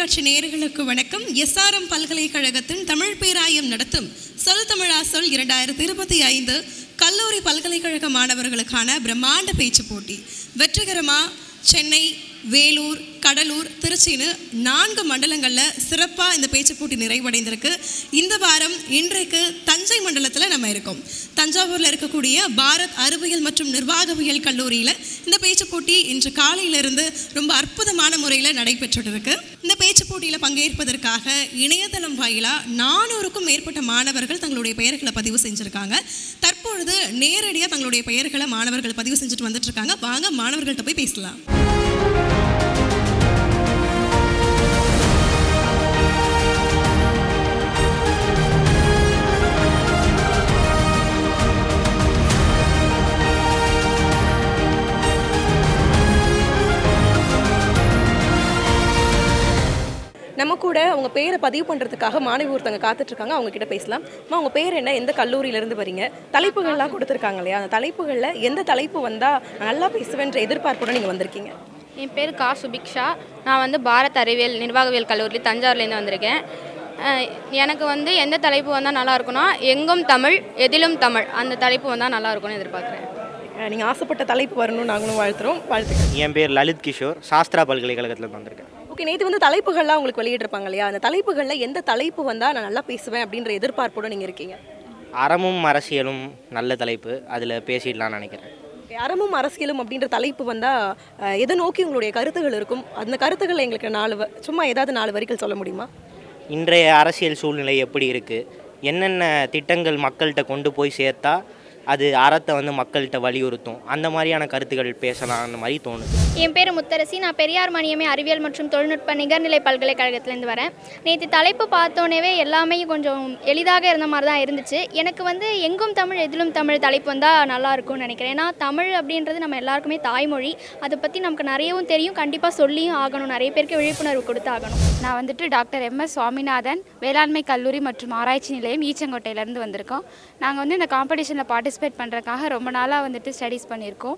தொலைக்காட்சி நேயர்களுக்கு வணக்கம். எஸ்ஆர்எம் பல்கலைக்கழகத்தின் தமிழ் பேராயம் நடத்தும் சொல் தமிழா சொல் 2025 கல்லூரி பல்கலைக்கழக மாணவர்களுக்கான பிரம்மாண்ட பேச்சு போட்டி வெற்றிகரமாக சென்னை, வேலூர், கடலூர், திருச்சின்னு 4 மண்டலங்களில் சிறப்பாக இந்த பேச்சு போட்டி நிறைவடைந்திருக்கு. இந்த வாரம் இன்றைக்கு தஞ்சை மண்டலத்தில் நம்ம இருக்கோம். தஞ்சாவூரில் இருக்கக்கூடிய பாரத் அறிவியல் மற்றும் நிர்வாகவியல் கல்லூரியில் இந்த பேச்சு போட்டி இன்று காலையிலிருந்து ரொம்ப அற்புதமான முறையில் நடைபெற்றுட்டு இருக்கு. இந்த பேச்சு போட்டியில் பங்கேற்பதற்காக இணையதளம் வாயிலாக 400க்கும் மேற்பட்ட மாணவர்கள் தங்களுடைய பெயர்களை பதிவு செஞ்சுருக்காங்க. தற்பொழுது நேரடியாக தங்களுடைய பெயர்களை மாணவர்கள் பதிவு செஞ்சுட்டு வந்துட்டு இருக்காங்க. வாங்க மாணவர்கள்ட்ட போய் பேசலாம். நம்ம கூட அவங்க பேரை பதிவு பண்ணுறதுக்காக மாணவி ஒருத்தவங்க காத்துட்ருக்காங்க. அவங்க கிட்ட பேசலாம். அவங்க பேர் என்ன, எந்த கல்லூரியிலேருந்து வரீங்க? தலைப்புகள்லாம் கொடுத்துருக்காங்க இல்லையா, அந்த தலைப்புகளில் எந்த தலைப்பு வந்தால் நல்லா பேசுவேன்ற எதிர்பார்ப்போடு நீங்கள் வந்திருக்கீங்க? என் பேர் கா சுபிக்ஷா. நான் வந்து பாரத் அறிவியல் நிர்வாகவியல் கல்லூரி தஞ்சாவூர்லேருந்து வந்திருக்கேன். எனக்கு எந்த தலைப்பு வந்தால் நல்லா இருக்குன்னா, எங்கும் தமிழ் எதிலும் தமிழ், அந்த தலைப்பு வந்தால் நல்லா இருக்கும்னு எதிர்பார்க்குறேன். நீங்கள் ஆசைப்பட்ட தலைப்பு வரணும்னு நாங்களும் வாழ்த்துறோம். வாழ்த்துக்கள். என் பேர் லலித் கிஷோர், சாஸ்திரா பல்கலைக்கழகத்தில் வந்திருக்கேன். ஓகே, நேற்று தலைப்புகள்லாம் உங்களுக்கு வெளியிட்டிருப்பாங்க இல்லையா, அந்த தலைப்புகளில் எந்த தலைப்பு வந்தால் நான் நல்லா பேசுவேன் அப்படின்ற எதிர்பார்ப்போடு நீங்கள் இருக்கீங்க? அறமும் அரசியலும் நல்ல தலைப்பு, அதில் பேசிடலாம்னு நினைக்கிறேன். அறமும் அரசியலும் அப்படின்ற தலைப்பு வந்தால் எதை நோக்கி உங்களுடைய கருத்துகள் இருக்கும்? அந்த கருத்துக்களை எங்களுக்கு சும்மா ஏதாவது 4 வரிகள் சொல்ல முடியுமா? இன்றைய அரசியல் சூழ்நிலை எப்படி இருக்குது, என்னென்ன திட்டங்கள் மக்கள்கிட்ட கொண்டு போய் சேர்த்தா அது அறத்தை மக்கள்கிட்ட வலியுறுத்தும், அந்த மாதிரியான கருத்துக்கள் பேசலாம் அந்த மாதிரி தோணுது. என் பேர் முத்தரசி. நான் பெரியார் மணியம்மை அறிவியல் மற்றும் தொழில்நுட்ப நிகர்நிலை பல்கலைக்கழகத்திலேருந்து வரேன். நேற்று தலைப்பு பார்த்தோன்னே எல்லாமே கொஞ்சம் எளிதாக இருந்த மாதிரி தான் இருந்துச்சு. எனக்கு எங்கும் தமிழ் எதிலும் தமிழ் தலைப்பு வந்தால் நல்லாயிருக்கும்னு நினைக்கிறேன். ஏன்னா தமிழ் அப்படின்றது நம்ம எல்லாருக்குமே தாய்மொழி. அதை பற்றி நமக்கு நிறையவும் தெரியும், கண்டிப்பாக சொல்லியும் ஆகணும், நிறைய பேருக்கு விழிப்புணர்வு கொடுத்தாகணும். நான் டாக்டர் MS சுவாமிநாதன், வேளாண்மை கல்லூரி மற்றும் ஆராய்ச்சி நிலையம் ஈச்சங்கோட்டையிலேருந்து வந்திருக்கோம். நாங்கள் இந்த காம்படிஷனில் பார்ட்டிசிபேட் பண்ணுறதுக்காக ரொம்ப நாளாக ஸ்டடீஸ் பண்ணியிருக்கோம்.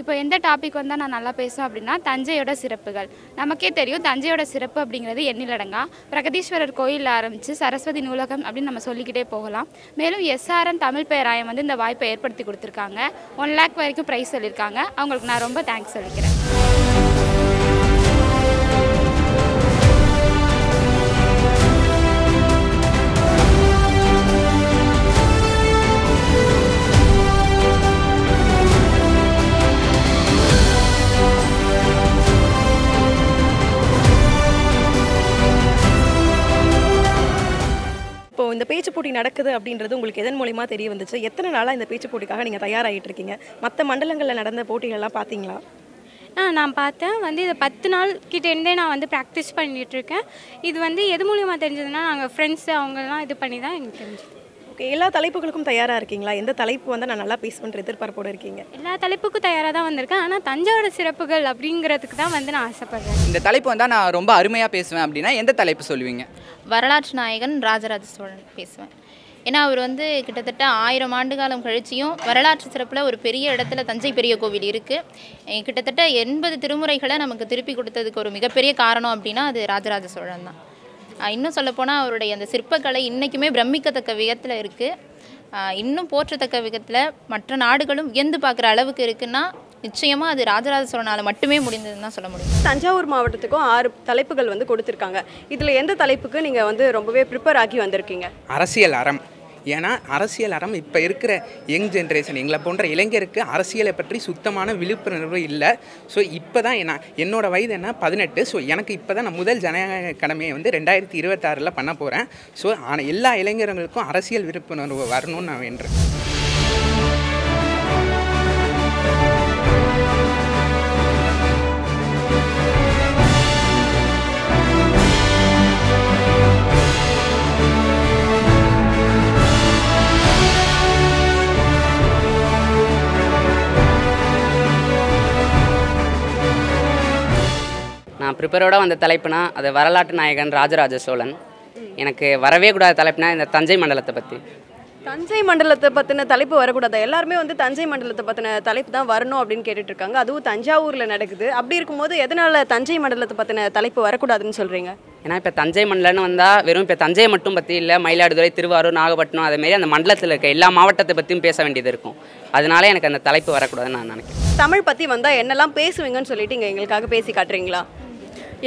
இப்போ எந்த டாபிக் வந்தால் நான் நல்லா பேசுவேன் அப்படின்னா, தஞ்சையோட சிறப்புகள். நமக்கே தெரியும் தஞ்சையோட சிறப்பு அப்படிங்கிறது எண்ணிலடங்கா. பிரகதீஸ்வரர் கோயில் ஆரம்பித்து சரஸ்வதி நூலகம் அப்படின்னு நம்ம சொல்லிக்கிட்டே போகலாம். மேலும் SRM தமிழ் பேராயம் இந்த வாய்ப்பை ஏற்படுத்தி கொடுத்துருக்காங்க. 1 lakh வரைக்கும் ப்ரைஸ் சொல்லியிருக்காங்க. அவங்களுக்கு நான் ரொம்ப தேங்க்ஸ் சொல்லிக்கிறேன். இப்போ இந்த பேச்சு போட்டி நடக்குது அப்படின்றது உங்களுக்கு எதன் மூலமா தெரிய வந்துச்சு? எத்தனை நாளாக இந்த பேச்சு போட்டிக்காக நீங்கள் தயாராகிட்டு இருக்கீங்க? மற்ற மண்டலங்களில் நடந்த போட்டிகள்லாம் பார்த்தீங்களா? நான் பார்த்தேன். இதை 10 நாள் கிட்டேருந்தே நான் ப்ராக்டிஸ் பண்ணிகிட்ருக்கேன். இது எது மூலியமாக தெரிஞ்சதுன்னா, நாங்கள் ஃப்ரெண்ட்ஸு அவங்கெல்லாம் இது பண்ணி தான் எனக்கு தெரிஞ்சது. ஓகே, எல்லா தலைப்புகளுக்கும் தயாராக இருக்கீங்களா? எந்த தலைப்பு நான் நல்லா பேசுவேன்ற எதிர்பார்ப்போடு இருக்கீங்க? எல்லா தலைப்புக்கும் தயாராக தான் வந்திருக்கேன். ஆனால் தஞ்சாவோட சிறப்புகள் அப்படிங்கிறதுக்கு தான் நான் ஆசைப்படுறேன். இந்த தலைப்பு நான் ரொம்ப அருமையாக பேசுவேன் அப்படின்னா எந்த தலைப்பு சொல்லுவீங்க? வரலாற்று நாயகன் ராஜராஜ சோழன் பேசுவேன். ஏன்னா அவர் கிட்டத்தட்ட 1000 ஆண்டு காலம் கழிச்சியும் வரலாற்று சிறப்பில் ஒரு பெரிய இடத்துல தஞ்சை பெரிய கோவில் இருக்குது. கிட்டத்தட்ட 80 திருமுறைகளை நமக்கு திருப்பி கொடுத்ததுக்கு ஒரு மிகப்பெரிய காரணம் அப்படின்னா அது ராஜராஜ சோழன் தான். இன்னும் சொல்லப்போனால் அவருடைய அந்த சிற்பக்கலை இன்றைக்குமே பிரமிக்கத்தக்க விதத்தில் இருக்குது. இன்னும் போற்றத்தக்க விதத்தில் மற்ற நாடுகளும் வியந்து பார்க்குற அளவுக்கு இருக்குன்னா நிச்சயமாக அது ராஜராஜ சோழனால் மட்டுமே முடிந்ததுன்னு தான் சொல்ல முடியும். தஞ்சாவூர் மாவட்டத்துக்கும் 6 தலைப்புகள் கொடுத்துருக்காங்க. இதில் எந்த தலைப்புக்கு நீங்கள் ரொம்பவே ப்ரிப்பேர் ஆகி வந்திருக்கீங்க? அரசியல் அறம். ஏன்னா அரசியல் அறம் இப்போ இருக்கிற யங் ஜென்ரேஷன் எங்களை போன்ற இளைஞருக்கு அரசியலை பற்றி சுத்தமான விழிப்புணர்வு இல்லை. ஸோ இப்போ தான் என்னோடய வயது 18. ஸோ எனக்கு இப்போ தான் நான் முதல் ஜனநாயக கடமையை 2026 பண்ண போகிறேன். ஸோ ஆனால் எல்லா இளைஞர்களுக்கும் அரசியல் விழிப்புணர்வு வரணும்னு நான் வேண்டுறேன். நான் ப்ரிப்பரோடு வந்த தலைப்புனா அது வரலாற்று நாயகன் ராஜராஜ சோழன். எனக்கு வரவே கூடாத தலைப்புனா இந்த தஞ்சை மண்டலத்தை பற்றி. தஞ்சை மண்டலத்தை பற்றின தலைப்பு வரக்கூடாது. எல்லாருமே வந்து தஞ்சை மண்டலத்தை பற்றின தலைப்பு தான் வரணும் அப்படின்னு கேட்டுட்டு இருக்காங்க. அதுவும் தஞ்சாவூரில் நடக்குது. அப்படி இருக்கும்போது எதனால் தஞ்சை மண்டலத்தை பற்றின தலைப்பு வரக்கூடாதுன்னு சொல்கிறீங்க? ஏன்னா இப்போ தஞ்சை மண்டலம்னு வந்தால் வெறும் இப்போ தஞ்சையை மட்டும் பற்றி இல்லை, மயிலாடுதுறை, திருவாரூர், நாகப்பட்டினம் அதேமாரி அந்த மண்டலத்தில் இருக்க எல்லா மாவட்டத்தை பற்றியும் பேச வேண்டியது இருக்கும். அதனால எனக்கு அந்த தலைப்பு வரக்கூடாதுன்னு நான் நினைக்கிறேன். தமிழ் பற்றி வந்தால் என்னெல்லாம் பேசுவீங்கன்னு சொல்லிட்டு இங்கே எங்களுக்காக பேசி காட்டுறீங்களா?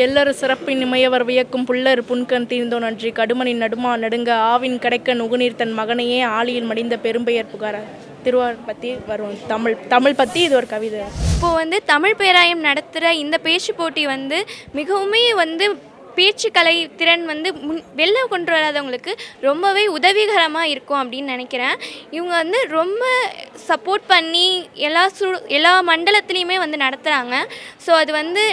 எல்லரு சிறப்பின் இமையவர் வியக்கும் புல்லர் புன்கண் தீர்ந்தோ நன்றி கடுமணி நடுமா நடுங்க ஆவின் கிடைக்க நுகுநீர் தன் மகனையே ஆழியில் மடிந்த பெரும்பெயர் புகார். திருவாரூர் பற்றி வரும் தமிழ் பற்றி இது ஒரு கவிதை. இப்போது வந்து தமிழ் பேராயம் நடத்துகிற இந்த பேச்சு போட்டி வந்து மிகவுமே வந்து பேச்சுக்கலை திறன் வந்து வெளில கொண்டு வராதவங்களுக்கு ரொம்பவே உதவிகரமாக இருக்கும் அப்படின்னு நினைக்கிறேன். இவங்க வந்து ரொம்ப சப்போர்ட் பண்ணி எல்லா மண்டலத்துலேயுமே வந்து நடத்துகிறாங்க. ஸோ அது வந்து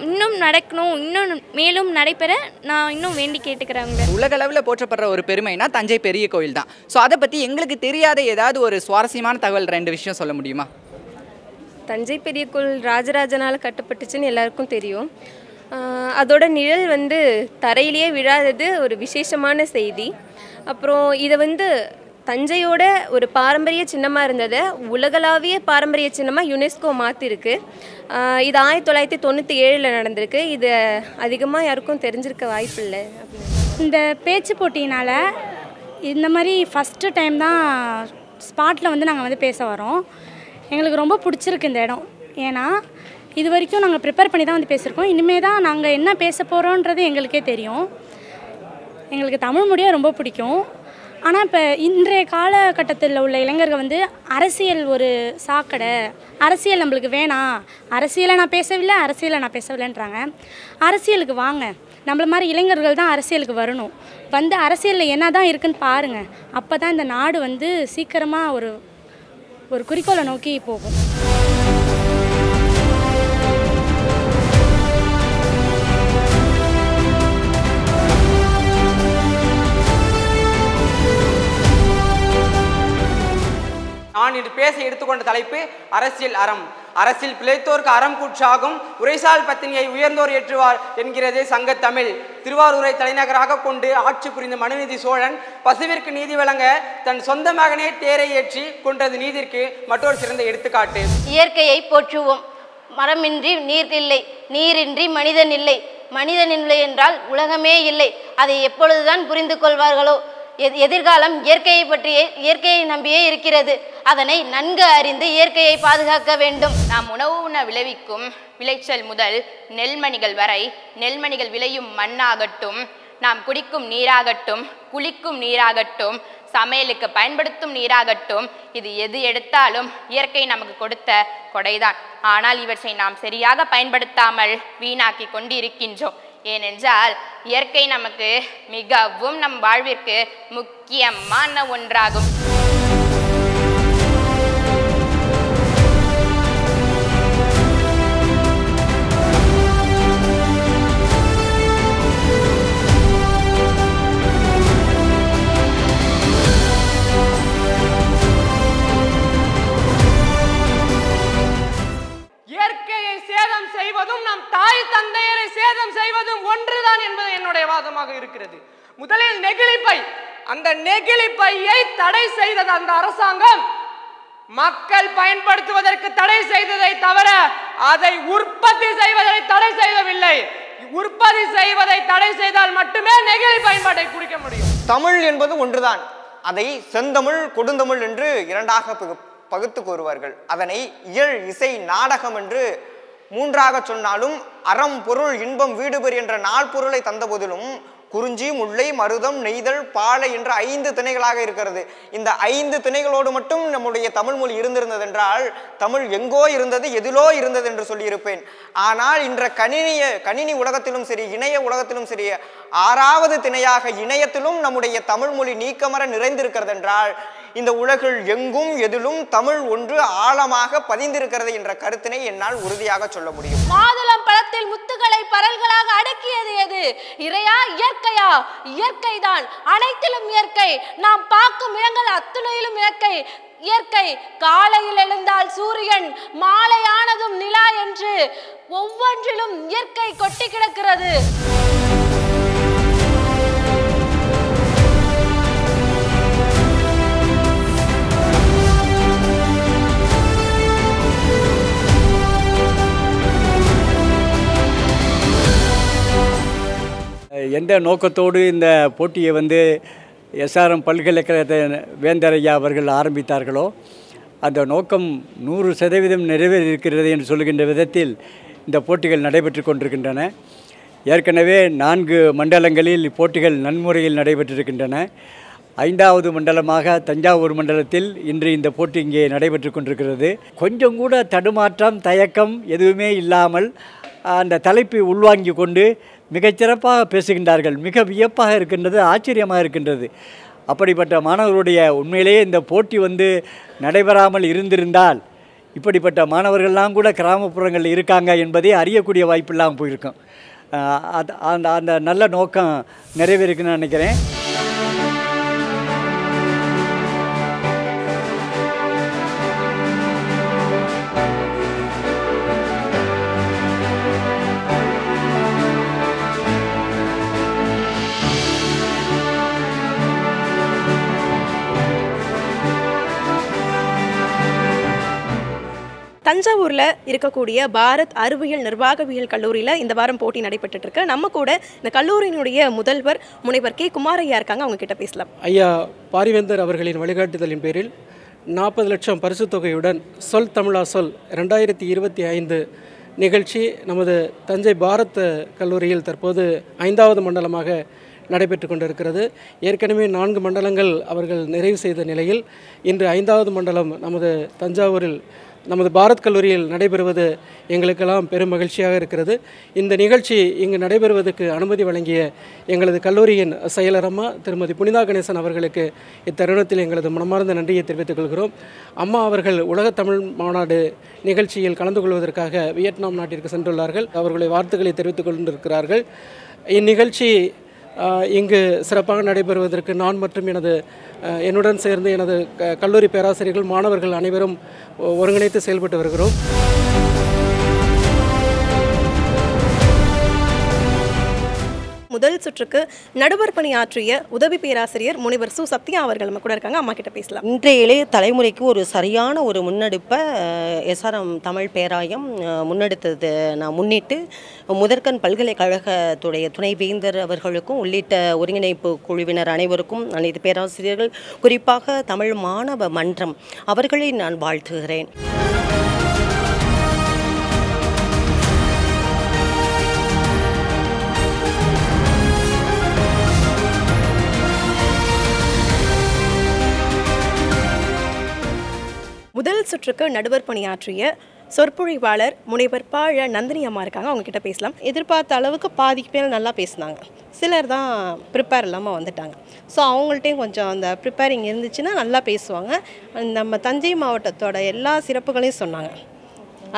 இன்னும் நடக்கணும், இன்னும் மேலும் நடைபெற நான் இன்னும் வேண்டி கேட்டுக்கிறேங்க. உலகளவில் போற்றப்படுற ஒரு பெருமைனா தஞ்சை பெரிய கோயில் தான். ஸோ அதை பற்றி எங்களுக்கு தெரியாத ஏதாவது ஒரு சுவாரஸ்யமான தகவல் 2 விஷயம் சொல்ல முடியுமா? தஞ்சை பெரிய கோயில் ராஜராஜனால் கட்டப்பட்டுச்சுன்னு எல்லாருக்கும் தெரியும். அதோட நிழல் வந்து தரையிலேயே விழாதது ஒரு விசேஷமான செய்தி. அப்புறம் இதை வந்து தஞ்சையோட ஒரு பாரம்பரிய சின்னமாக இருந்ததை உலகளாவிய பாரம்பரிய சின்னமாக யுனெஸ்கோ மாற்றிருக்கு. இது 1997 நடந்திருக்கு. இது அதிகமாக யாருக்கும் தெரிஞ்சிருக்க வாய்ப்பில்லை. இந்த பேச்சு போட்டினால் இந்த மாதிரி ஃபஸ்ட்டு டைம் தான் ஸ்பாட்டில் வந்து நாங்கள் வந்து பேச வரோம். எங்களுக்கு ரொம்ப பிடிச்சிருக்கு இந்த இடம். ஏன்னா இது வரைக்கும் நாங்கள் ப்ரிப்பேர் பண்ணி தான் வந்து பேசியிருக்கோம். இனிமேல் தான் நாங்கள் என்ன பேச போகிறோன்றது எங்களுக்கே தெரியும். எங்களுக்கு தமிழ் மொழியை ரொம்ப பிடிக்கும். ஆனால் இப்போ இன்றைய காலகட்டத்தில் உள்ள இளைஞர்கள் வந்து அரசியல் ஒரு சாக்கடை, அரசியல் நம்மளுக்கு வேணாம், அரசியலை நான் பேசவில்லைன்றாங்க. அரசியலுக்கு வாங்க, நம்மள மாதிரி இளைஞர்கள் தான் அரசியலுக்கு வரணும். வந்து அரசியலில் என்ன தான் இருக்குன்னு பாருங்கள். அப்போ தான் இந்த நாடு வந்து சீக்கிரமாக ஒரு குறிக்கோளை நோக்கி போகும். நான் இன்று பேச எடுத்துக்கொண்ட தலைப்பு அரசியல் அறம். அரசியல் பிழைத்தோருக்கு அறம் கூற்றாகும், உரைசால் பத்தினியை உயர்ந்தோர் ஏற்றுவார் என்கிறது சங்கத்தமிழ். திருவாரூரை தலைநகராக கொண்டு ஆட்சி புரிந்த மனுநீதி சோழன் பசுவிற்கு நீதி வழங்க தன் சொந்த மகனே தேரை ஏற்றி கொண்டது நீதிற்கு மற்றொரு சிறந்த எடுத்துக்காட்டு. இயற்கையை போற்றுவோம். மரமின்றி நீர் இல்லை, நீரின்றி மனிதன் இல்லை, மனிதன் இல்லை என்றால் உலகமே இல்லை. அதை எப்பொழுதுதான் புரிந்து கொள்வார்களோ? எதிர்காலம் இயற்கையை நம்பியே இருக்கிறது. அதனை நன்கு அறிந்து இயற்கையை பாதுகாக்க வேண்டும். நாம் உணவு உண்ண விளைவிக்கும் விளைச்சல் முதல் நெல்மணிகள் வரை, நெல்மணிகள் விளையும் மண்ணாகட்டும், நாம் குடிக்கும் நீராகட்டும், குளிக்கும் நீராகட்டும், சமையலுக்கு பயன்படுத்தும் நீராகட்டும், இது எது எடுத்தாலும் இயற்கை நமக்கு கொடுத்த கொடைதான். ஆனால் இவற்றை நாம் சரியாக பயன்படுத்தாமல் வீணாக்கி கொண்டு இருக்கின்றோம். ஏனென்றால் இயற்கை நமக்கு மிகவும் நம் வாழ்விற்கு முக்கியமான ஒன்றாகும். இயற்கையை சேதம் செய்வதும் நம் தாய் தந்தையரை சேதம் செய்வதும் ஒன்றுதான் என்பது என்னுடைய வாதமாக இருக்கிறது. முதலில் நெகிழிப்பை, அந்த நெகிழிப்பையை தடை செய்தது அந்த அரசாங்கம் மக்கள் பயன்படுத்துவதற்கு தடை செய்ததை தவிர அதை உற்பத்தி செய்வதை தடை செய்யவில்லை. உற்பத்தி செய்வதை தடை செய்தால் மட்டுமே நெகிழி பயன்பாட்டை குறிக்க முடியும். தமிழ் என்பது ஒன்றுதான். அதை செந்தமிழ், கொடுந்தமிழ் என்று இரண்டாக பகுத்து கூறுவார்கள். அதனை இயல், இசை, நாடகம் என்று மூன்றாக சொன்னாலும் அறம், பொருள், இன்பம், வீடுபெறு என்ற 4 பொருளை தந்த போதிலும் குறிஞ்சி, முல்லை, மருதம், நெய்தல், பாலை என்ற 5 திணைகளாக இருக்கிறது. இந்த 5 திணைகளோடு மட்டும் நம்முடைய தமிழ் மொழி இருந்திருந்தது என்றால் தமிழ் எங்கோ இருந்தது, எதிலோ இருந்தது என்று சொல்லியிருப்பேன். ஆனால் இன்ற கணினி உலகத்திலும் சரி, இணைய உலகத்திலும் சரி, 6வது திணையாக இணையத்திலும் நம்முடைய தமிழ் மொழி நீக்கமர நிறைந்திருக்கிறது என்றால் இந்த உலகில் எங்கும் எதிலும் தமிழ் ஒன்று ஆழமாக பதிந்திருக்கிறது என்ற கருத்தினை என்னால் உறுதியாக சொல்ல முடியும். மாதுளம் பழத்தில் முத்துக்களை பரல்களாக அடக்கியது எது? இறையா, இயற்கையா? இயற்கைதான், அனைத்திலும் இயற்கை. நாம் பார்க்கும் இடங்கள் அத்துணையிலும் இயற்கை. இயற்கை காலையில் எழுந்தால் சூரியன், மாலையானதும் நிலா என்று ஒவ்வொன்றிலும் இயற்கை கொட்டி கிடக்கிறது. எந்த நோக்கத்தோடு இந்த போட்டியை வந்து எஸ்ஆர்எம் பல்கலைக்கழக வேந்தர் ஐயா அவர்கள் ஆரம்பித்தார்களோ அந்த நோக்கம் 100% நிறைவேறியிருக்கிறது என்று சொல்கின்ற விதத்தில் இந்த போட்டிகள் நடைபெற்று கொண்டிருக்கின்றன. ஏற்கனவே 4 மண்டலங்களில் போட்டிகள் நன்முறையில் நடைபெற்றிருக்கின்றன. 5வது மண்டலமாக தஞ்சாவூர் மண்டலத்தில் இன்று இந்த போட்டி இங்கே நடைபெற்று கொண்டிருக்கிறது. கொஞ்சம் கூட தடுமாற்றம் தயக்கம் எதுவுமே இல்லாமல் அந்த தலைப்பை உள்வாங்கி கொண்டு மிகச்சிறப்பாக பேசுகின்றார்கள். மிக வியப்பாக இருக்கின்றது, ஆச்சரியமாக இருக்கின்றது. அப்படிப்பட்ட மாணவர்களுடைய உண்மையிலேயே இந்த போட்டி வந்து நடைபெறாமல் இருந்திருந்தால் இப்படிப்பட்ட மாணவர்கள்லாம் கூட கிராமப்புறங்களில் இருக்காங்க என்பதை அறியக்கூடிய வாய்ப்பெல்லாம் போயிருக்கும். அந்த நல்ல நோக்கம் நிறைவேறிக்குன்னு நினைக்கிறேன். தஞ்சாவூரில் இருக்கக்கூடிய பாரத் அறிவியல் நிர்வாகவியல் கல்லூரியில் இந்த வாரம் போட்டி நடைபெற்றுட்டு இருக்கு. நம்ம கூட இந்த கல்லூரியினுடைய முதல்வர் முனைவர் கே. குமாரையா இருக்காங்க, அவங்க கிட்ட பேசலாம். ஐயா பாரிவேந்தர் அவர்களின் வழிகாட்டுதலின் பேரில் 40 லட்சம் பரிசு தொகையுடன் சொல் தமிழா சொல் 2025 நிகழ்ச்சி நமது தஞ்சை பாரத் கல்லூரியில் தற்போது 5வது மண்டலமாக நடைபெற்று கொண்டிருக்கிறது. ஏற்கனவே 4 மண்டலங்கள் அவர்கள் நிறைவு செய்த நிலையில் இன்று 5வது மண்டலம் நமது தஞ்சாவூரில் நமது பாரத் கல்லூரியில் நடைபெறுவது எங்களுக்கெல்லாம் பெரும் மகிழ்ச்சியாக இருக்கிறது. இந்த நிகழ்ச்சி இங்கு நடைபெறுவதற்கு அனுமதி வழங்கிய எங்களது கல்லூரியின் செயலரம்மா திருமதி புனிதா கணேசன் அவர்களுக்கு இத்தருணத்தில் எங்களது மனமார்ந்த நன்றியை தெரிவித்துக் கொள்கிறோம். அம்மா அவர்கள் உலக தமிழ் மாநாடு நிகழ்ச்சியில் கலந்து கொள்வதற்காக வியட்நாம் நாட்டிற்கு சென்றுள்ளார்கள். அவர்களுடைய வாழ்த்துக்களை தெரிவித்துக் கொண்டிருக்கிறார்கள். இந்நிகழ்ச்சி இங்கு சிறப்பாக நடைபெறுவதற்கு நான் மற்றும் என்னுடன் சேர்ந்து எனது கல்லூரி பேராசிரியர்கள் மாணவர்கள் அனைவரும் ஒருங்கிணைத்து செயல்பட்டு வருகிறோம். முதல் சுற்றுக்கு நடுவர் பணியாற்றிய உதவி பேராசிரியர் முனைவர் சு சத்யா அவர்கள் நம்ம கூட இருக்காங்க, அம்மா கிட்ட பேசலாம். இன்றைய இளைய தலைமுறைக்கு ஒரு சரியான ஒரு முன்னெடுப்பை எஸ்ஆர்எம் தமிழ் பேராயம் முன்னெடுத்தது நான் முன்னிட்டு முதற்கண் பல்கலைக்கழகத்துடைய துணைவேந்தர் அவர்களுக்கும் உள்ளிட்ட ஒருங்கிணைப்பு குழுவினர் அனைவருக்கும் அனைத்து பேராசிரியர்கள் குறிப்பாக தமிழ் மாணவ மன்றம் அவர்களை நான் வாழ்த்துகிறேன். முதல் சுற்றுக்கு நடுவர் பணியாற்றிய சொற்பொழிவாளர் முனைவர் பாழ நந்தினி அம்மா இருக்காங்க, அவங்க கிட்ட பேசலாம். எதிர்பார்த்த அளவுக்கு பாதிக்கு பேர் நல்லா பேசினாங்க, சிலர் தான் ப்ரிப்பேர் இல்லாமல் வந்துட்டாங்க. ஸோ அவங்கள்ட்டையும் கொஞ்சம் அந்த ப்ரிப்பேரிங் இருந்துச்சுன்னா நல்லா பேசுவாங்க. நம்ம தஞ்சை மாவட்டத்தோட எல்லா சிறப்புகளையும் சொன்னாங்க,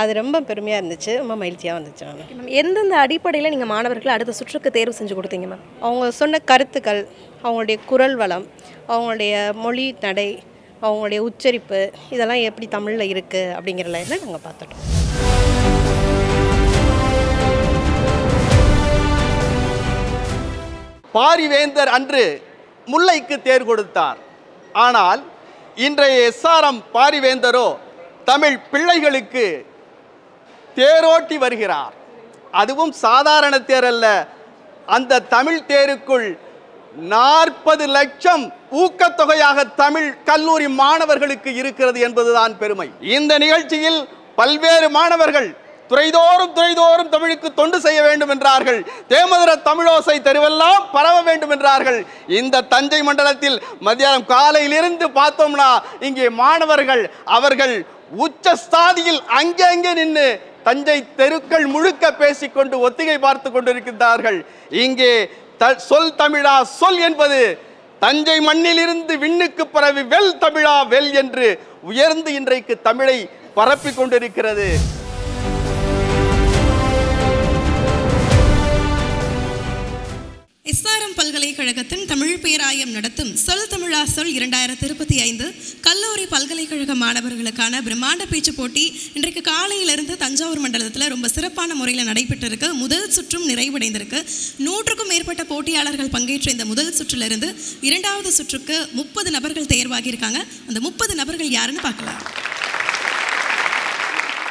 அது ரொம்ப பெருமையாக இருந்துச்சு, ரொம்ப மகிழ்ச்சியாக வந்துச்சு. எந்தெந்த அடிப்படையில் நீங்கள் மாணவர்களை அடுத்த சுற்றுக்கு தேர்வு செஞ்சு கொடுத்தீங்க மேம்? அவங்க சொன்ன கருத்துக்கள், அவங்களுடைய குரல் வளம், அவங்களுடைய மொழி நடை, அவங்களுடைய உச்சரிப்பு, இதெல்லாம் எப்படி தமிழில் இருக்குது அப்படிங்கிற லைனில் நாங்கள் பார்த்துட்டோம். பாரிவேந்தர் அன்று முல்லைக்கு தேர் கொடுத்தார். ஆனால் இன்றைய எஸ்ஆர்எம் பாரிவேந்தரோ தமிழ் பிள்ளைகளுக்கு தேரோட்டி வருகிறார். அதுவும் சாதாரண தேர் அல்ல, அந்த தமிழ் தேருக்குள் 40 லட்சம் ஊக்கத்தொகையாக தமிழ் கல்லூரி மாணவர்களுக்கு இருக்கிறது என்பதுதான் பெருமை. இந்த நிகழ்ச்சியில் பல்வேறு மாணவர்கள் துறைதோறும் தமிழுக்கு தொண்டு செய்ய வேண்டும் என்றார்கள். தேமதுர தமிழோசை தெருவெல்லாம் பரவ வேண்டும் என்றார்கள். இந்த தஞ்சை மண்டலத்தில் மத்தியானம் காலையிலிருந்து பார்த்தோம்னா இங்கே மாணவர்கள் அவர்கள் உச்ச ஸ்தாதியில் அங்கே நின்று தஞ்சை தெருக்கள் முழுக்க பேசிக்கொண்டு ஒத்திகை பார்த்து கொண்டிருக்கின்றார்கள். இங்கே சொல் தமிழா சொல் என்பது தஞ்சை மண்ணிலிருந்து விண்ணுக்கு பரவி வெல் தமிழா வெல் என்று உயர்ந்து இன்றைக்கு தமிழை பரப்பிக் கொண்டிருக்கிறது. எஸ்ஆர்எம் பல்கலைக்கழகத்தின் தமிழ் பேராயம் நடத்தும் சொல் தமிழா சொல் 2025 கல்லூரி பல்கலைக்கழக மாணவர்களுக்கான பிரம்மாண்ட பேச்சு போட்டி இன்றைக்கு காலையிலிருந்து தஞ்சாவூர் மண்டலத்தில் ரொம்ப சிறப்பான முறையில் நடைபெற்றிருக்கு. முதல் சுற்றும் நிறைவடைந்திருக்கு. 100க்கும் மேற்பட்ட போட்டியாளர்கள் பங்கேற்ற இந்த முதல் சுற்றிலிருந்து 2வது சுற்றுக்கு 30 நபர்கள் தேர்வாகியிருக்காங்க. அந்த 30 நபர்கள் யாருன்னு பார்க்கலாம்.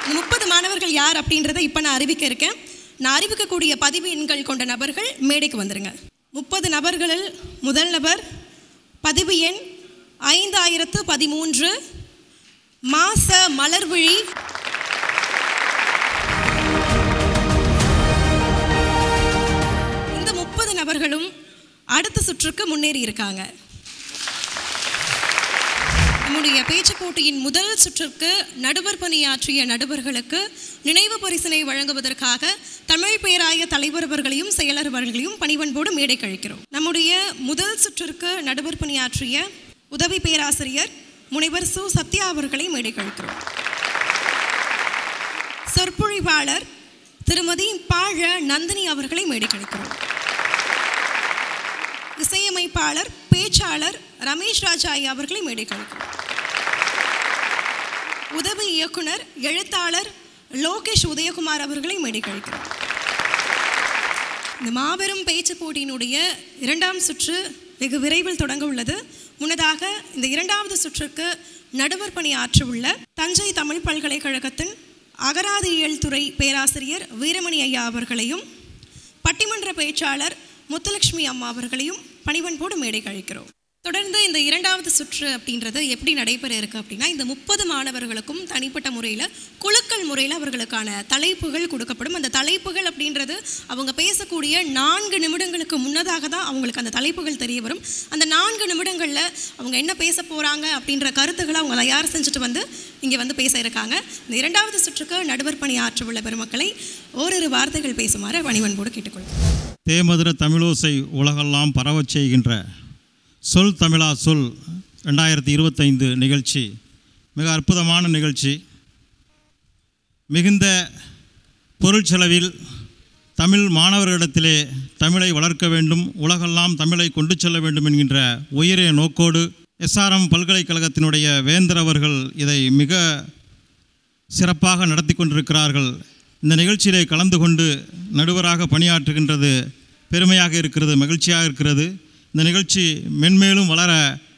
இந்த 30 மாணவர்கள் யார் அப்படின்றத இப்போ நான் அறிவிக்க இருக்கேன். நான் அறிவிக்கக்கூடிய பதிவு எண்கள் கொண்ட நபர்கள் மேடைக்கு வந்துருங்க. 30 நபர்களில் முதல் நபர் பதிவு எண் 5013 மாச மலர்விழி. இந்த 30 நபர்களும் அடுத்த சுற்றுக்கு முன்னேறி இருக்காங்க. நம்முடைய பேச்சு போட்டியின் முதல் சுற்றுக்கு நடுவர் பணியாற்றிய நடுவர்களுக்கு நினைவு பரிசினை வழங்குவதற்காக தமிழ் பேராய தலைவர் அவர்களையும் செயலர் அவர்களையும் பணிவன்போடு மேடை கழிக்கிறோம். நம்முடைய முதல் சுற்றிற்கு நடுவர் பணியாற்றிய உதவி பேராசிரியர் முனைவர் சு சத்யா அவர்களை மேடை கழிக்கிறோம். சொற்பொழிவாளர் திருமதி பாழ நந்தினி அவர்களை மேடை கழிக்கிறோம். இசையமைப்பாளர் பேச்சாளர் ரமேஷ் ராஜா அவர்களை மேடை கழிக்கிறோம். உதவி இயக்குனர் எழுத்தாளர் லோகேஷ் உதயகுமார் அவர்களை மேடை கழிக்கிறோம். இந்த மாபெரும் பேச்சு போட்டியினுடைய 2ஆம் சுற்று வெகு விரைவில் தொடங்க உள்ளது. முன்னதாக இந்த 2வது சுற்றுக்கு நடுவர் பணியாற்ற உள்ள தஞ்சை தமிழ் பல்கலைக்கழகத்தின் அகராதியியல் துறை பேராசிரியர் வீரமணி ஐயா அவர்களையும் பட்டிமன்ற பேச்சாளர் முத்துலட்சுமி அம்மா அவர்களையும் பணிவன்போடு மேடை கழிக்கிறோம். தொடர்ந்து இந்த 2வது சுற்று அப்படின்றது எப்படி நடைபெற இருக்குது அப்படின்னா, இந்த 30 மாணவர்களுக்கும் தனிப்பட்ட முறையில் குழுக்கள் முறையில் அவர்களுக்கான தலைப்புகள் கொடுக்கப்படும். அந்த தலைப்புகள் அப்படின்றது அவங்க பேசக்கூடிய 4 நிமிடங்களுக்கு முன்னதாக தான் அவங்களுக்கு அந்த தலைப்புகள் தெரிய வரும். அந்த 4 நிமிடங்களில் அவங்க என்ன பேச போகிறாங்க அப்படின்ற கருத்துக்களை அவங்க தயார் செஞ்சுட்டு வந்து இங்கே வந்து பேச இருக்காங்க. இந்த 2வது சுற்றுக்கு நடுவர் பணியாற்ற உள்ள பெருமக்களை ஓரிரு வார்த்தைகள் பேசுமாறு பணிவன்போடு கேட்டுக்கொள்கிறேன். தேமதுர தமிழோசை உலகெல்லாம் பரவச் செய்கின்ற சொல் தமிழா சொல் 2025 நிகழ்ச்சி மிக அற்புதமான நிகழ்ச்சி. மிகுந்த பொருள் செலவில் தமிழ் மாணவர்களிடத்திலே தமிழை வளர்க்க வேண்டும், உலகெல்லாம் தமிழை கொண்டு செல்ல வேண்டும் என்கின்ற உயரிய நோக்கோடு எஸ்ஆர்எம் பல்கலைக்கழகத்தினுடைய வேந்தர் அவர்கள் இதை மிக சிறப்பாக நடத்தி கொண்டிருக்கிறார்கள். இந்த நிகழ்ச்சியிலே கலந்து கொண்டு நடுவராக பணியாற்றுகின்றது பெருமையாக இருக்கிறது, மகிழ்ச்சியாக இருக்கிறது. இந்த நிகழ்ச்சி மென்மேலும் வளர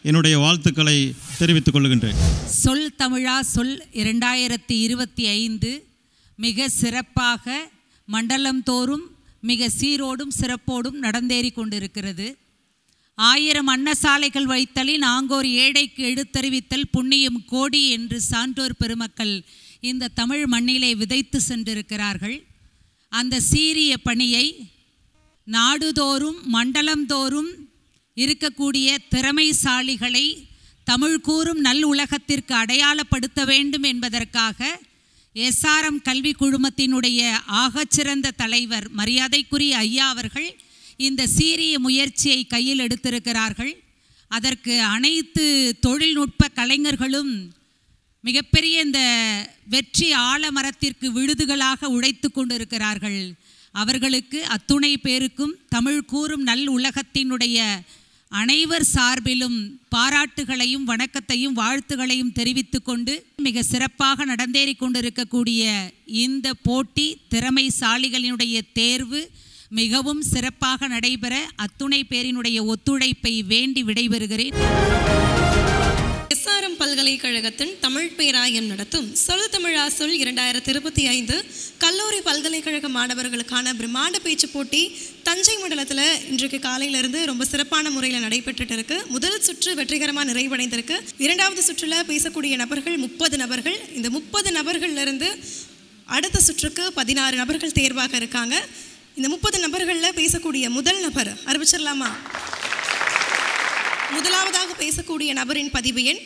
என்னுடைய வாழ்த்துக்களை தெரிவித்துக் கொள்கின்றேன். சொல் தமிழா சொல் 2025 மிக சிறப்பாக மண்டலம் தோறும் மிக சீரோடும் சிறப்போடும் நடந்தேறி கொண்டிருக்கிறது. 1000 அன்னசாலைகள் வைத்தலின் ஆங்கோர் ஏழைக்கு எடுத்தறிவித்தல் புண்ணியம் கோடி என்று சான்றோர் பெருமக்கள் இந்த தமிழ் மண்ணிலே விதைத்து சென்றிருக்கிறார்கள். அந்த சீரிய பணியை நாடுதோறும் மண்டலந்தோறும் இருக்கக்கூடிய திறமைசாலிகளை தமிழ் கூறும் நல் உலகத்திற்கு அடையாளப்படுத்த வேண்டும் என்பதற்காக எஸ்ஆர்எம் கல்வி குழுமத்தினுடைய ஆகச்சிறந்த தலைவர் மரியாதைக்குரிய ஐயா அவர்கள் இந்த சீரிய முயற்சியை கையில் எடுத்திருக்கிறார்கள். அதற்கு அனைத்து தொழில்நுட்ப கலைஞர்களும் மிகப்பெரிய இந்த வெற்றி ஆலமரத்திற்கு விழுதுகளாக உழைத்து கொண்டிருக்கிறார்கள். அவர்களுக்கு அத்துணை பேருக்கும் தமிழ் கூறும் நல் உலகத்தினுடைய அனைவர் சார்பிலும் பாராட்டுகளையும் வணக்கத்தையும் வாழ்த்துகளையும் தெரிவித்து கொண்டு மிக சிறப்பாக நடந்தேறி கொண்டிருக்கக்கூடிய இந்த போட்டி திறமைசாலிகளினுடைய தேர்வு மிகவும் சிறப்பாக நடைபெற அத்துணை பேரினுடைய ஒத்துழைப்பை வேண்டி விடைபெறுகிறேன். எஸ்ஆர்எம் பல்கலைக்கழகத்தின் தமிழ் பேராயம் நடத்தும் சொல் தமிழா சொல் 2025 கல்லூரி பல்கலைக்கழக மாணவர்களுக்கான பிரம்மாண்ட பேச்சு போட்டி தஞ்சை மண்டலத்தில் இன்றைக்கு காலையிலிருந்து ரொம்ப சிறப்பான முறையில் நடைபெற்றுட்டு இருக்கு. முதல் சுற்று வெற்றிகரமாக நிறைவடைந்திருக்கு. 2வது சுற்றில் பேசக்கூடிய நபர்கள் 30 நபர்கள். இந்த 30 நபர்கள்லேருந்து அடுத்த சுற்றுக்கு 16 நபர்கள் தேர்வாக இருக்காங்க. இந்த 30 நபர்களில் பேசக்கூடிய முதல் நபர் அறிவிச்சிடலாமா? முதலாவதாக பேசக்கூடிய நபரின் பதிவு எண்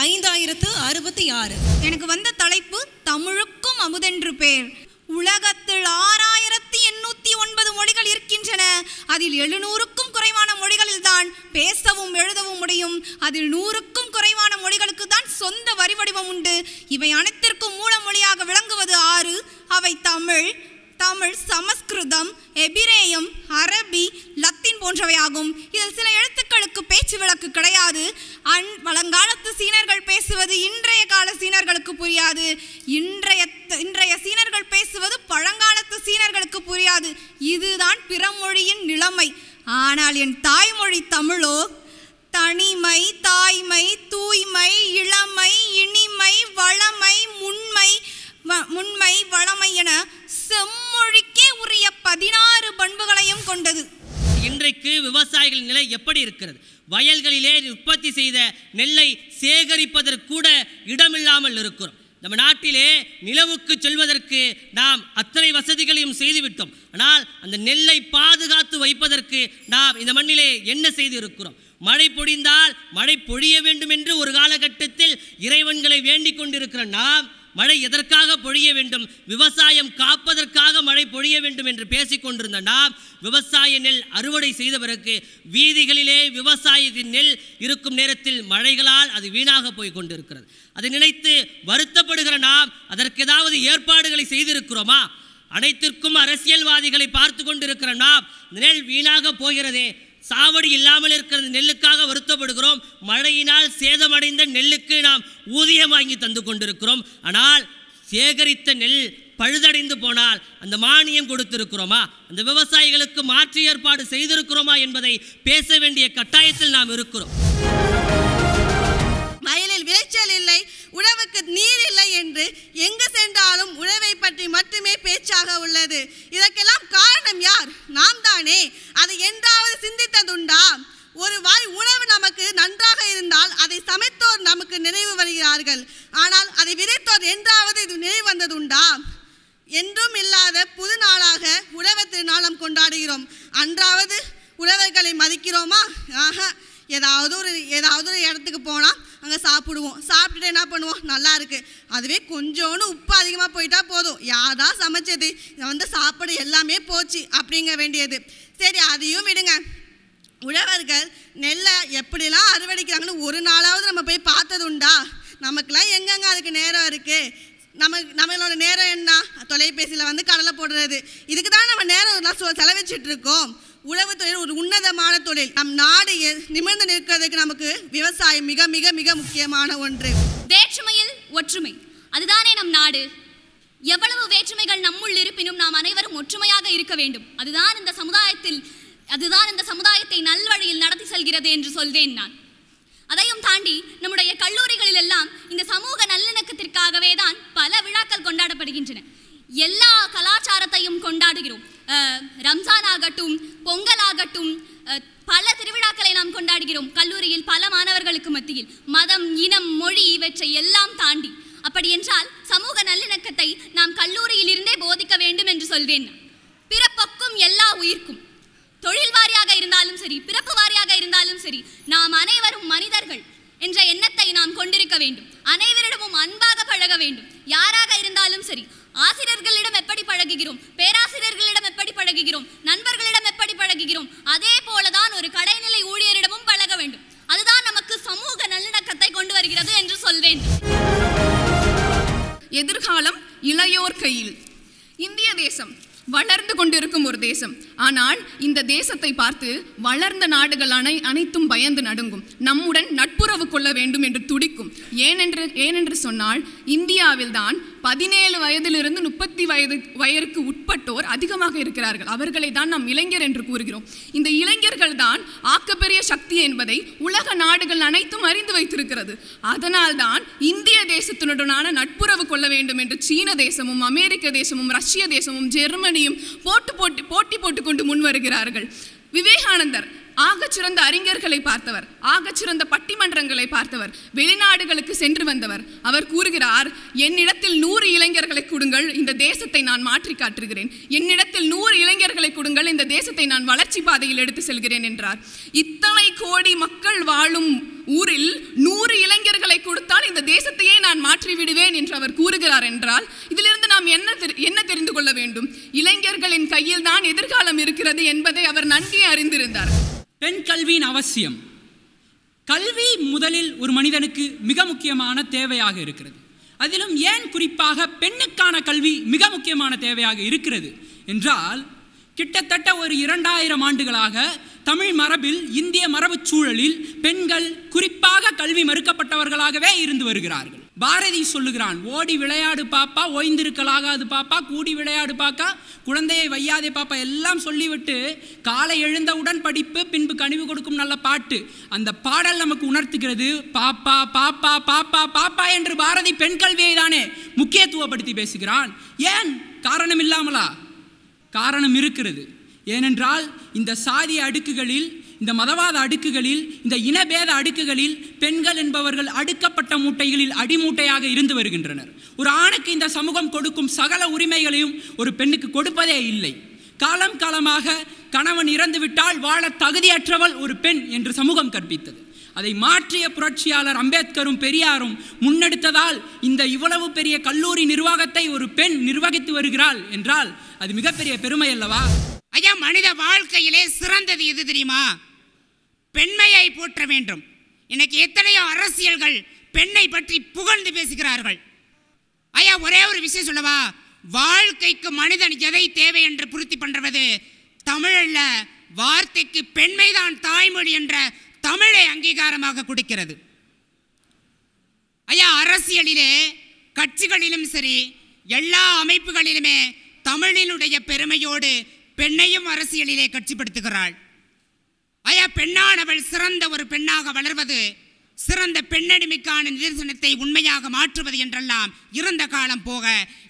5066. எனக்கு வந்த தலைப்பு தமிழுக்கும் அமுதென்று பேர். உலகத்தில் 6809 மொழிகள் இருக்கின்றன. அதில் 700க்கும் குறைவான மொழிகளில் தான் பேசவும் எழுதவும் முடியும். அதில் 100க்கும் குறைவான மொழிகளுக்கு தான் சொந்த வரி வடிவம் உண்டு. இவை அனைத்திற்கும் மூல மொழியாக விளங்குவது 6. அவை தமிழ், சமஸ்கிருதம், எபிரேயம், அரபி, லத்தீன் போன்றவையாகும். இதில் சில எழுத்துக்களுக்கு பேச்சு விளக்கு கிடையாது. பழங்காலத்து சீனர்கள் பேசுவது இன்றைய கால சீனர்களுக்கு புரியாது. இன்றைய சீனர்கள் பேசுவது பழங்காலத்து சீனர்களுக்கு புரியாது. இதுதான் பிற மொழியின் நிலைமை. ஆனால் என் தாய்மொழி தமிழோ தனிமை, தாய்மை, தூய்மை, இளமை, இனிமை, வளமை, முன்மை, வளமை என செம்மொழிக்கே உரிய 16 பண்புகளையும் கொண்டது. இன்றைக்கு எப்படி இருக்கிறது? வயல்களிலே உற்பத்தி செய்த நெல்லை சேகரிப்பதற்கு கூட இடமில்லாமல் இருக்கிறோம். நம்ம நாட்டிலே நிலவுக்கு செல்வதற்கு நாம் அத்தனை வசதிகளையும் செய்துவிட்டோம். ஆனால் அந்த நெல்லை பாதுகாத்து வைப்பதற்கு நாம் இந்த மண்ணிலே என்ன செய்து இருக்கிறோம்? மழை பொழிந்தால் மழை பொழிய வேண்டும் என்று ஒரு காலகட்டத்தில் இறைவன்களை வேண்டிக் கொண்டிருக்கிற நாம் மழை எதற்காக பொழிய வேண்டும்? விவசாயம் காப்பதற்காக மழை பொழிய வேண்டும் என்று பேசிக்கொண்டிருந்த நாம் விவசாய நெல் அறுவடை செய்த பிறகு வீதிகளிலே விவசாயத்தின் நெல் இருக்கும் நேரத்தில் மழைகளால் அது வீணாக போய் கொண்டிருக்கிறது. அதை நினைத்து வருத்தப்படுகிற நாம் அதற்கு ஏதாவது ஏற்பாடுகளை செய்திருக்கிறோமா? அனைத்திற்கும் அரசியல்வாதிகளை பார்த்து கொண்டிருக்கிற நாம் நெல் வீணாக போகிறதே, சாவடி இல்லாமல் இருக்கிறது நெல்லுக்காக வருத்தப்படுகிறோம். மழையினால் சேதமடைந்த நெல்லுக்கு நாம் ஊதியம் வாங்கி தந்து கொண்டிருக்கிறோம். ஆனால் சேகரித்த நெல் பழுதடைந்து போனால் அந்த மானியம் கொடுத்திருக்கிறோமா? அந்த விவசாயிகளுக்கு மாற்று ஏற்பாடு செய்திருக்கிறோமா என்பதை பேச வேண்டிய கட்டாயத்தில் நாம் இருக்கிறோம். வயலில் விளைச்சல் இல்லை, உழவுக்கு நீர் இல்லை என்று எங்கு சென்றாலும் உழவை பற்றி மட்டுமே பேச்சாக உள்ளது. இதற்கெல்லாம் காரணம் யார்? நாம் தானே. அதை என்றாவது சிந்தித்ததுண்டா? ஒரு வாய் உணவு நமக்கு நன்றாக இருந்தால் அதை சமைத்தோர் நமக்கு நினைவு வருகிறார்கள். ஆனால் அதை விதைத்தோர் என்றாவது இது நினைவு வந்ததுண்டா? என்றும் இல்லாத புது நாளாக உழவர் திருநாள் நாம் கொண்டாடுகிறோம். அன்றாவது உழவர்களை மதிக்கிறோமா? ஆஹா. ஏதாவது ஒரு இடத்துக்கு போனால் அங்கே சாப்பிடுவோம். சாப்பிட்டுட்டு என்ன பண்ணுவோம்? நல்லா இருக்குது. அதுவே கொஞ்சோன்னு உப்பு அதிகமாக போயிட்டா போதும், யாரா சமைச்சது, சாப்பாடு எல்லாமே போச்சு அப்படிங்க வேண்டியது. சரி, அதையும் விடுங்க. உழவர்கள் நெல்லை எப்படிலாம் அறுவடைக்கிறாங்கன்னு ஒரு நாளாவது நம்ம போய் பார்த்ததுண்டா? நமக்கெல்லாம் எங்கெங்க அதுக்கு நேரம் இருக்குது? நம்மளோட நேரம் என்ன? தொலைபேசியில் கடலை போடுறது. இதுக்கு தான் நம்ம நேரம் செலவழிச்சிட்டு இருக்கோம். உழவு தொழில் ஒரு உன்னதமான தொழில். நம் நாடு நிமிர்ந்து நிற்கிறதுக்கு நமக்கு விவசாயம் மிக மிக மிக முக்கியமான ஒன்று. வேற்றுமையில் ஒற்றுமை, அதுதானே நம் நாடு. எவ்வளவு வேற்றுமைகள் நம்முள் இருப்பினும் நாம் அனைவரும் ஒற்றுமையாக இருக்க வேண்டும். அதுதான் இந்த சமுதாயத்தை நல்வழியில் நடத்தி செல்கிறது என்று சொல்வேன் நான். அதையும் தாண்டி நம்முடைய கல்லூரிகளில் எல்லாம் இந்த சமூக நல்லிணக்கத்திற்காகவே தான் பல விழாக்கள் கொண்டாடப்படுகின்றன. எல்லா கலாச்சாரத்தையும் கொண்டாடுகிறோம். ரம்ஜான் ஆகட்டும், பொங்கல் ஆகட்டும், பல திருவிழாக்களை நாம் கொண்டாடுகிறோம் கல்லூரியில் பல மாணவர்களுக்கு மத்தியில். மதம், இனம், மொழி இவற்றை எல்லாம் தாண்டி. அப்படி என்றால் சமூக நல்லிணக்கத்தை நாம் கல்லூரியில் இருந்தே போதிக்க வேண்டும் என்று சொல்வேன். பிறப்புக்கும் எல்லா உயிர்க்கும், தொழில் வாரியாக இருந்தாலும் சரி, பிறப்பு வாரியாக இருந்தாலும் சரி, நாம் அனைவரும் மனிதர்கள் என்ற எண்ணத்தை நாம் கொண்டிருக்க வேண்டும். அனைவரிடமும் அன்பாக பழக வேண்டும். யாராக இருந்தாலும் சரி, ஆசிரியர்களிடம் எப்படி பழகுகிறோம், பேராசிரியர்களிடம் எப்படி பழகுகிறோம், நண்பர்களிடம் எப்படி பழகுகிறோம், அதே போலதான் ஒரு கடைநிலை ஊழியரிடமும் பழக வேண்டும். அதுதான் நமக்கு சமூக நல்லிணக்கத்தை கொண்டு வருகிறது என்று சொல்வேன். எதிர்காலம் இளையோர் கையில். இந்திய தேசம் வளர்ந்து கொண்டிருக்கும் ஒரு தேசம். ஆனால் இந்த தேசத்தை பார்த்து வளர்ந்த நாடுகள் அனைத்தும் பயந்து நடுங்கும். நம்முடன் நட்புறவு கொள்ள வேண்டும் என்று துடிக்கும். ஏனென்று சொன்னால் இந்தியாவில் தான் 17 வயதிலிருந்து 30 வயதுக்கு உட்பட்டோர் அதிகமாக இருக்கிறார்கள். அவர்களை தான் நாம் இளைஞர் என்று கூறுகிறோம். இந்த இளைஞர்கள் தான் ஆக்கப்பெரிய சக்தி என்பதை உலக நாடுகள் அனைத்தும் அறிந்து வைத்திருக்கிறது. அதனால்தான் இந்திய தேசத்தினுடனான நட்புறவு கொள்ள வேண்டும் என்று சீன தேசமும், அமெரிக்க தேசமும், ரஷ்ய தேசமும், ஜெர்மனியும் போட்டி போட்டுக்கொண்டு முன் வருகிறார்கள். விவேகானந்தர் ஆகச்சிறந்த அறிஞர்களை பார்த்தவர், ஆகச்சிறந்த பட்டிமன்றங்களை பார்த்தவர், வெளிநாடுகளுக்கு சென்று வந்தவர். அவர் கூறுகிறார், என்னிடத்தில் 100 இளைஞர்களை கொடுங்கள், இந்த தேசத்தை நான் மாற்றி காட்டுகிறேன். என்னிடத்தில் 100 இளைஞர்களை கொடுங்கள், இந்த தேசத்தை நான் வளர்ச்சி பாதையில் எடுத்து செல்கிறேன் என்றார். இத்தனை கோடி மக்கள் வாழும் ஊரில் 100 இளைஞர்களை கொடுத்தால் இந்த தேசத்தையே நான் மாற்றி விடுவேன் என்று அவர் கூறுகிறார் என்றால் இதிலிருந்து நாம் என்ன தெரிந்து கொள்ள வேண்டும்? இளைஞர்களின் கையில் தான் எதிர்காலம் இருக்கிறது என்பதை அவர் நன்கு அறிந்திருந்தார். பெண் கல்வியின் அவசியம். கல்வி முதலில் ஒரு மனிதனுக்கு மிக முக்கியமான தேவையாக இருக்கிறது. அதிலும் ஏன் குறிப்பாக பெண்ணுக்கான கல்வி மிக முக்கியமான தேவையாக இருக்கிறது என்றால், கிட்டத்தட்ட ஒரு 2000 ஆண்டுகளாக தமிழ் மரபில், இந்திய மரபுச் சூழலில் பெண்கள் குறிப்பாக கல்வி மறுக்கப்பட்டவர்களாகவே இருந்து வருகிறார்கள். பாரதி சொல்லுகிறான், ஓடி விளையாடு பாப்பா, ஓய்ந்திருக்கலாகாது பாப்பா, கூடி விளையாடு பாப்பா, குழந்தையை வையாதே பாப்பா எல்லாம் சொல்லிவிட்டு காலை எழுந்தவுடன் படிப்பு, பின்பு கனிவு கொடுக்கும் நல்ல பாட்டு. அந்த பாடல் நமக்கு உணர்த்துகிறது, பாப்பா பாப்பா பாப்பா பாப்பா என்று பாரதி பெண் கல்வியை தானே முக்கியத்துவப்படுத்தி பேசுகிறான். ஏன்? காரணம் இல்லாமலா? காரணம் இருக்கிறது. ஏனென்றால் இந்த சாதிய அடுக்குகளில் இந்த மதவாத அடுக்குகளில், இந்த இனபேத அடுக்குகளில் பெண்கள் என்பவர்கள் அடுக்கப்பட்ட மூட்டைகளில் அடிமூட்டையாக இருந்து வருகின்றனர். ஒரு ஆணுக்கு இந்த சமூகம் கொடுக்கும் சகல உரிமைகளையும் ஒரு பெண்ணுக்கு கொடுப்பதே இல்லை. காலம் காலமாக கணவன் இறந்துவிட்டால் வாழ தகுதியற்றவள் ஒரு பெண் என்று சமூகம் கற்பித்தது. அதை மாற்றிய புரட்சியாளர் அம்பேத்கரும் பெரியாரும் முன்னெடுத்ததால் இந்த இவ்வளவு பெரிய கல்லூரி நிர்வாகத்தை ஒரு பெண் நிர்வகித்து வருகிறாள் என்றால் அது மிகப்பெரிய பெருமை அல்லவா? ஐயா, மனித வாழ்க்கையிலே சிறந்தது எது தெரியுமா? பெண்மையை போற்ற வேண்டும். இன்னைக்கு எத்தனையோ அரசியல்கள் பெண்ணை பற்றி புகழ்ந்து பேசுகிறார்கள். ஐயா, ஒரே ஒரு விஷயம் சொல்லவா? வாழ்க்கைக்கு மனிதன் எதை தேவை என்று பூர்த்தி பண்றது தமிழல்ல, வார்த்தைக்கு பெண்மைதான் தாய்மொழி என்ற தமிழை அங்கீகாரமாக கொடுக்கிறது. ஐயா, அரசியலிலே கட்சிகளிலும் சரி எல்லா அமைப்புகளிலுமே தமிழினுடைய பெருமையோடு பெண்ணையும் அரசியலிலே கட்சிப்படுத்துகிறாள். ஐயா, பெண்ணானவள் சிறந்த ஒரு பெண்ணாக வளர்வது, சிறந்த பெண்ணடிமைக்கான நிதர்சனத்தை உண்மையாக மாற்றுவது என்றெல்லாம் இருந்த காலம் போக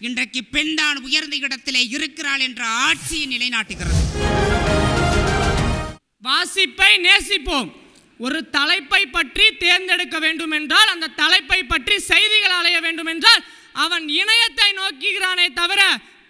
இன்றைக்கு பெண்தான் உயர்ந்த இடத்திலே இருக்கிறாள் என்ற ஆட்சியை நிலைநாட்டுகிறது. வாசிப்பை நேசிப்போம். ஒரு தலைப்பை பற்றி தேர்ந்தெடுக்க வேண்டும் என்றால், அந்த தலைப்பை பற்றி செய்திகள் அலைய வேண்டும் என்றால் அவன் இணையத்தை நோக்குகிறானே தவிர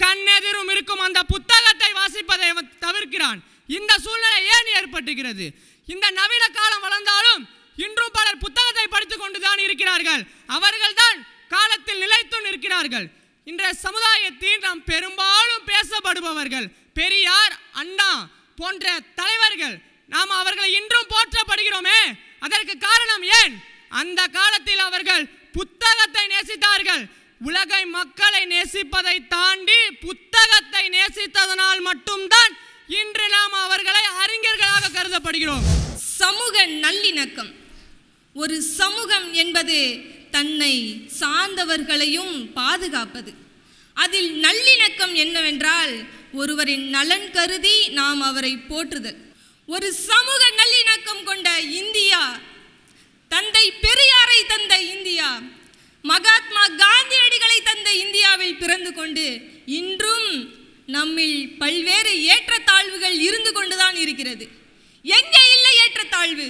கண்ணெதிரும் இருக்கும் அந்த புத்தகத்தை வாசிப்பதை அவன் தவிர்க்கிறான். இந்த சூழ்நிலை ஏன் ஏற்பட்டுகிறது? இந்த நவீன காலம் வளர்ந்தாலும் இன்றும் பலர் புத்தகத்தை படித்துக் கொண்டுதான் இருக்கிறார்கள். அவர்கள்தான் காலத்தில் நிலைத்து நிற்கிறார்கள். இன்றைய சமுதாயத்தில் நாம் பெரும்பாலும் பேசப்படுபவர்கள் பெரியார், அண்ணா போன்ற தலைவர்கள். நாம் அவர்களை இன்றும் போற்றப்படுகிறோமே, அதற்கு காரணம் ஏன்? அந்த காலத்தில் அவர்கள் புத்தகத்தை நேசித்தார்கள். உலகை மக்களை நேசிப்பதை தாண்டி புத்தகத்தை நேசித்ததனால் மட்டும்தான் இன்று நாம் அவர்களை அறிஞர்களாக கருதப்படுகிறோம். சமூக நல்லிணக்கம். ஒரு சமூகம் என்பது தன்னை சார்ந்தவர்களையும் பாதுகாப்பது. அதில் நல்லிணக்கம் என்னவென்றால் ஒருவரின் நலன் கருதி நாம் அவரை போற்றுதல். ஒரு சமூக நல்லிணக்கம் கொண்ட இந்தியா, தந்தை பெரியாரை தந்த இந்தியா, மகாத்மா காந்தியடிகளை தந்த இந்தியாவில் பிறந்து கொண்டு இன்றும் நம்மில் பல்வேறு ஏற்றத்தாழ்வுகள் இருந்து கொண்டுதான் இருக்கிறது. எங்கே இல்லை ஏற்றத்தாழ்வு?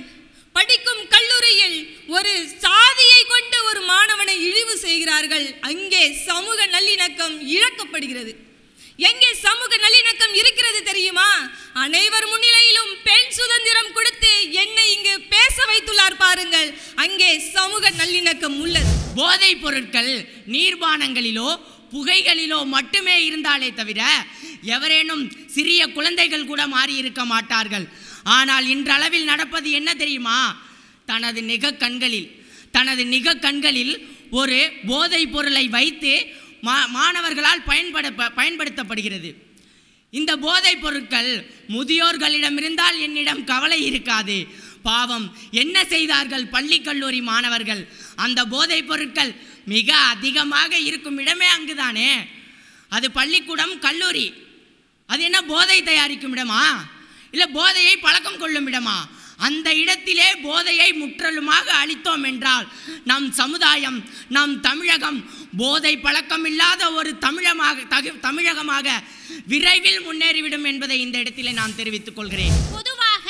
படிக்கும் கல்லூரியில் ஒரு சாதியை கொண்டு ஒரு மாணவனை இழிவு செய்கிறார்கள், அங்கே சமூக நல்லிணக்கம் இழக்கப்படுகிறது. எங்கே சமூக நல்லிணக்கம் இருக்கிறது தெரியுமா? அனைவர் முன்னிலையிலும் பெண் சுதந்திரம் கொடுத்து என்னை இங்கு பேச வைத்துள்ளார் பாருங்கள், அங்கே சமூக நல்லிணக்கம் உள்ளது. போதைப் பொருட்கள் நீர்பானங்களிலோ புகைகளிலோ மட்டுமே இருந்தாலே தவிர எவரேனும் சிறிய குழந்தைகள் கூட மாறி இருக்க மாட்டார்கள். ஆனால் இன்றளவில் நடப்பது என்ன தெரியுமா? தனது நிக கண்களில் ஒரு போதைப் பொருளை வைத்து மாணவர்களால் பயன்படுத்தப்படுகிறது. இந்த போதைப் பொருட்கள் முதியோர்களிடம் இருந்தால் என்னிடம் கவலை இருக்காது. பாவம், என்ன செய்தார்கள் பள்ளி கல்லூரி மாணவர்கள்? அந்த போதைப் பொருட்கள் மிக அதிகமாக இருக்கும் இடமே அங்குதானே. அது பள்ளிக்கூடம், கல்லூரி. அது என்ன போதை தயாரிக்கும் இடமா? இல்லை போதையை பழக்கம் கொள்ளும் இடமா? அந்த இடத்திலே போதையை முற்றிலுமாக அளித்தோம் என்றால் நம் சமுதாயம், நம் தமிழகம் போதை பழக்கம் இல்லாத ஒரு தமிழகமாக விரைவில் முன்னேறிவிடும் என்பதை இந்த இடத்திலே நான் தெரிவித்துக் கொள்கிறேன். பொதுவாக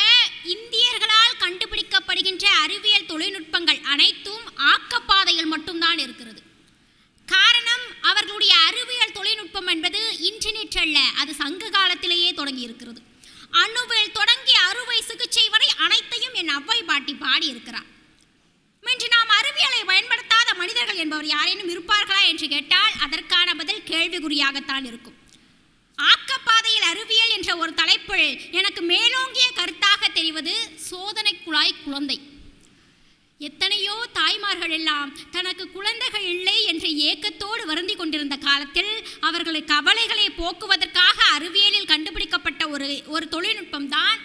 இந்தியர்களால் கண்டுபிடிக்கப்படுகின்ற அறிவியல் தொழில்நுட்பங்கள் அனைத்தும் ஆக்கப்பாதையில் மட்டும்தான் இருக்கிறது. காரணம், அவர்களுடைய அறிவியல் தொழில்நுட்பம் என்பது இன்டர்நெட் அல்ல, அது சங்க காலத்திலேயே தொடங்கி இருக்கிறது. அணுவில் தொடங்கி அறுவை சிகிச்சை வரை அனைத்தையும் என் அவ்வை பாட்டி பாடி இருக்கிறார். இன்று நாம் அறிவியலை பயன்படுத்தாத மனிதர்கள் என்பவர் யாரேனும் இருப்பார்களா என்று கேட்டால் அதற்கான பதில் கேள்விக்குறியாகத்தான் இருக்கும். ஆக்கப்பாதையில் அறிவியல் என்ற ஒரு தலைப்பில் எனக்கு மேலோங்கிய கருத்தாக தெரிவது சோதனை குழாய் குழந்தை. எத்தனையோ தாய்மார்கள் எல்லாம் தனக்கு குழந்தைகள் இல்லை என்ற ஏக்கத்தோடு வருந்தி கொண்டிருந்த காலத்தில் அவர்களை கவலைகளை போக்குவதற்காக அறிவியலில் கண்டுபிடிக்கப்பட்ட ஒரு தொழில்நுட்பம் தான்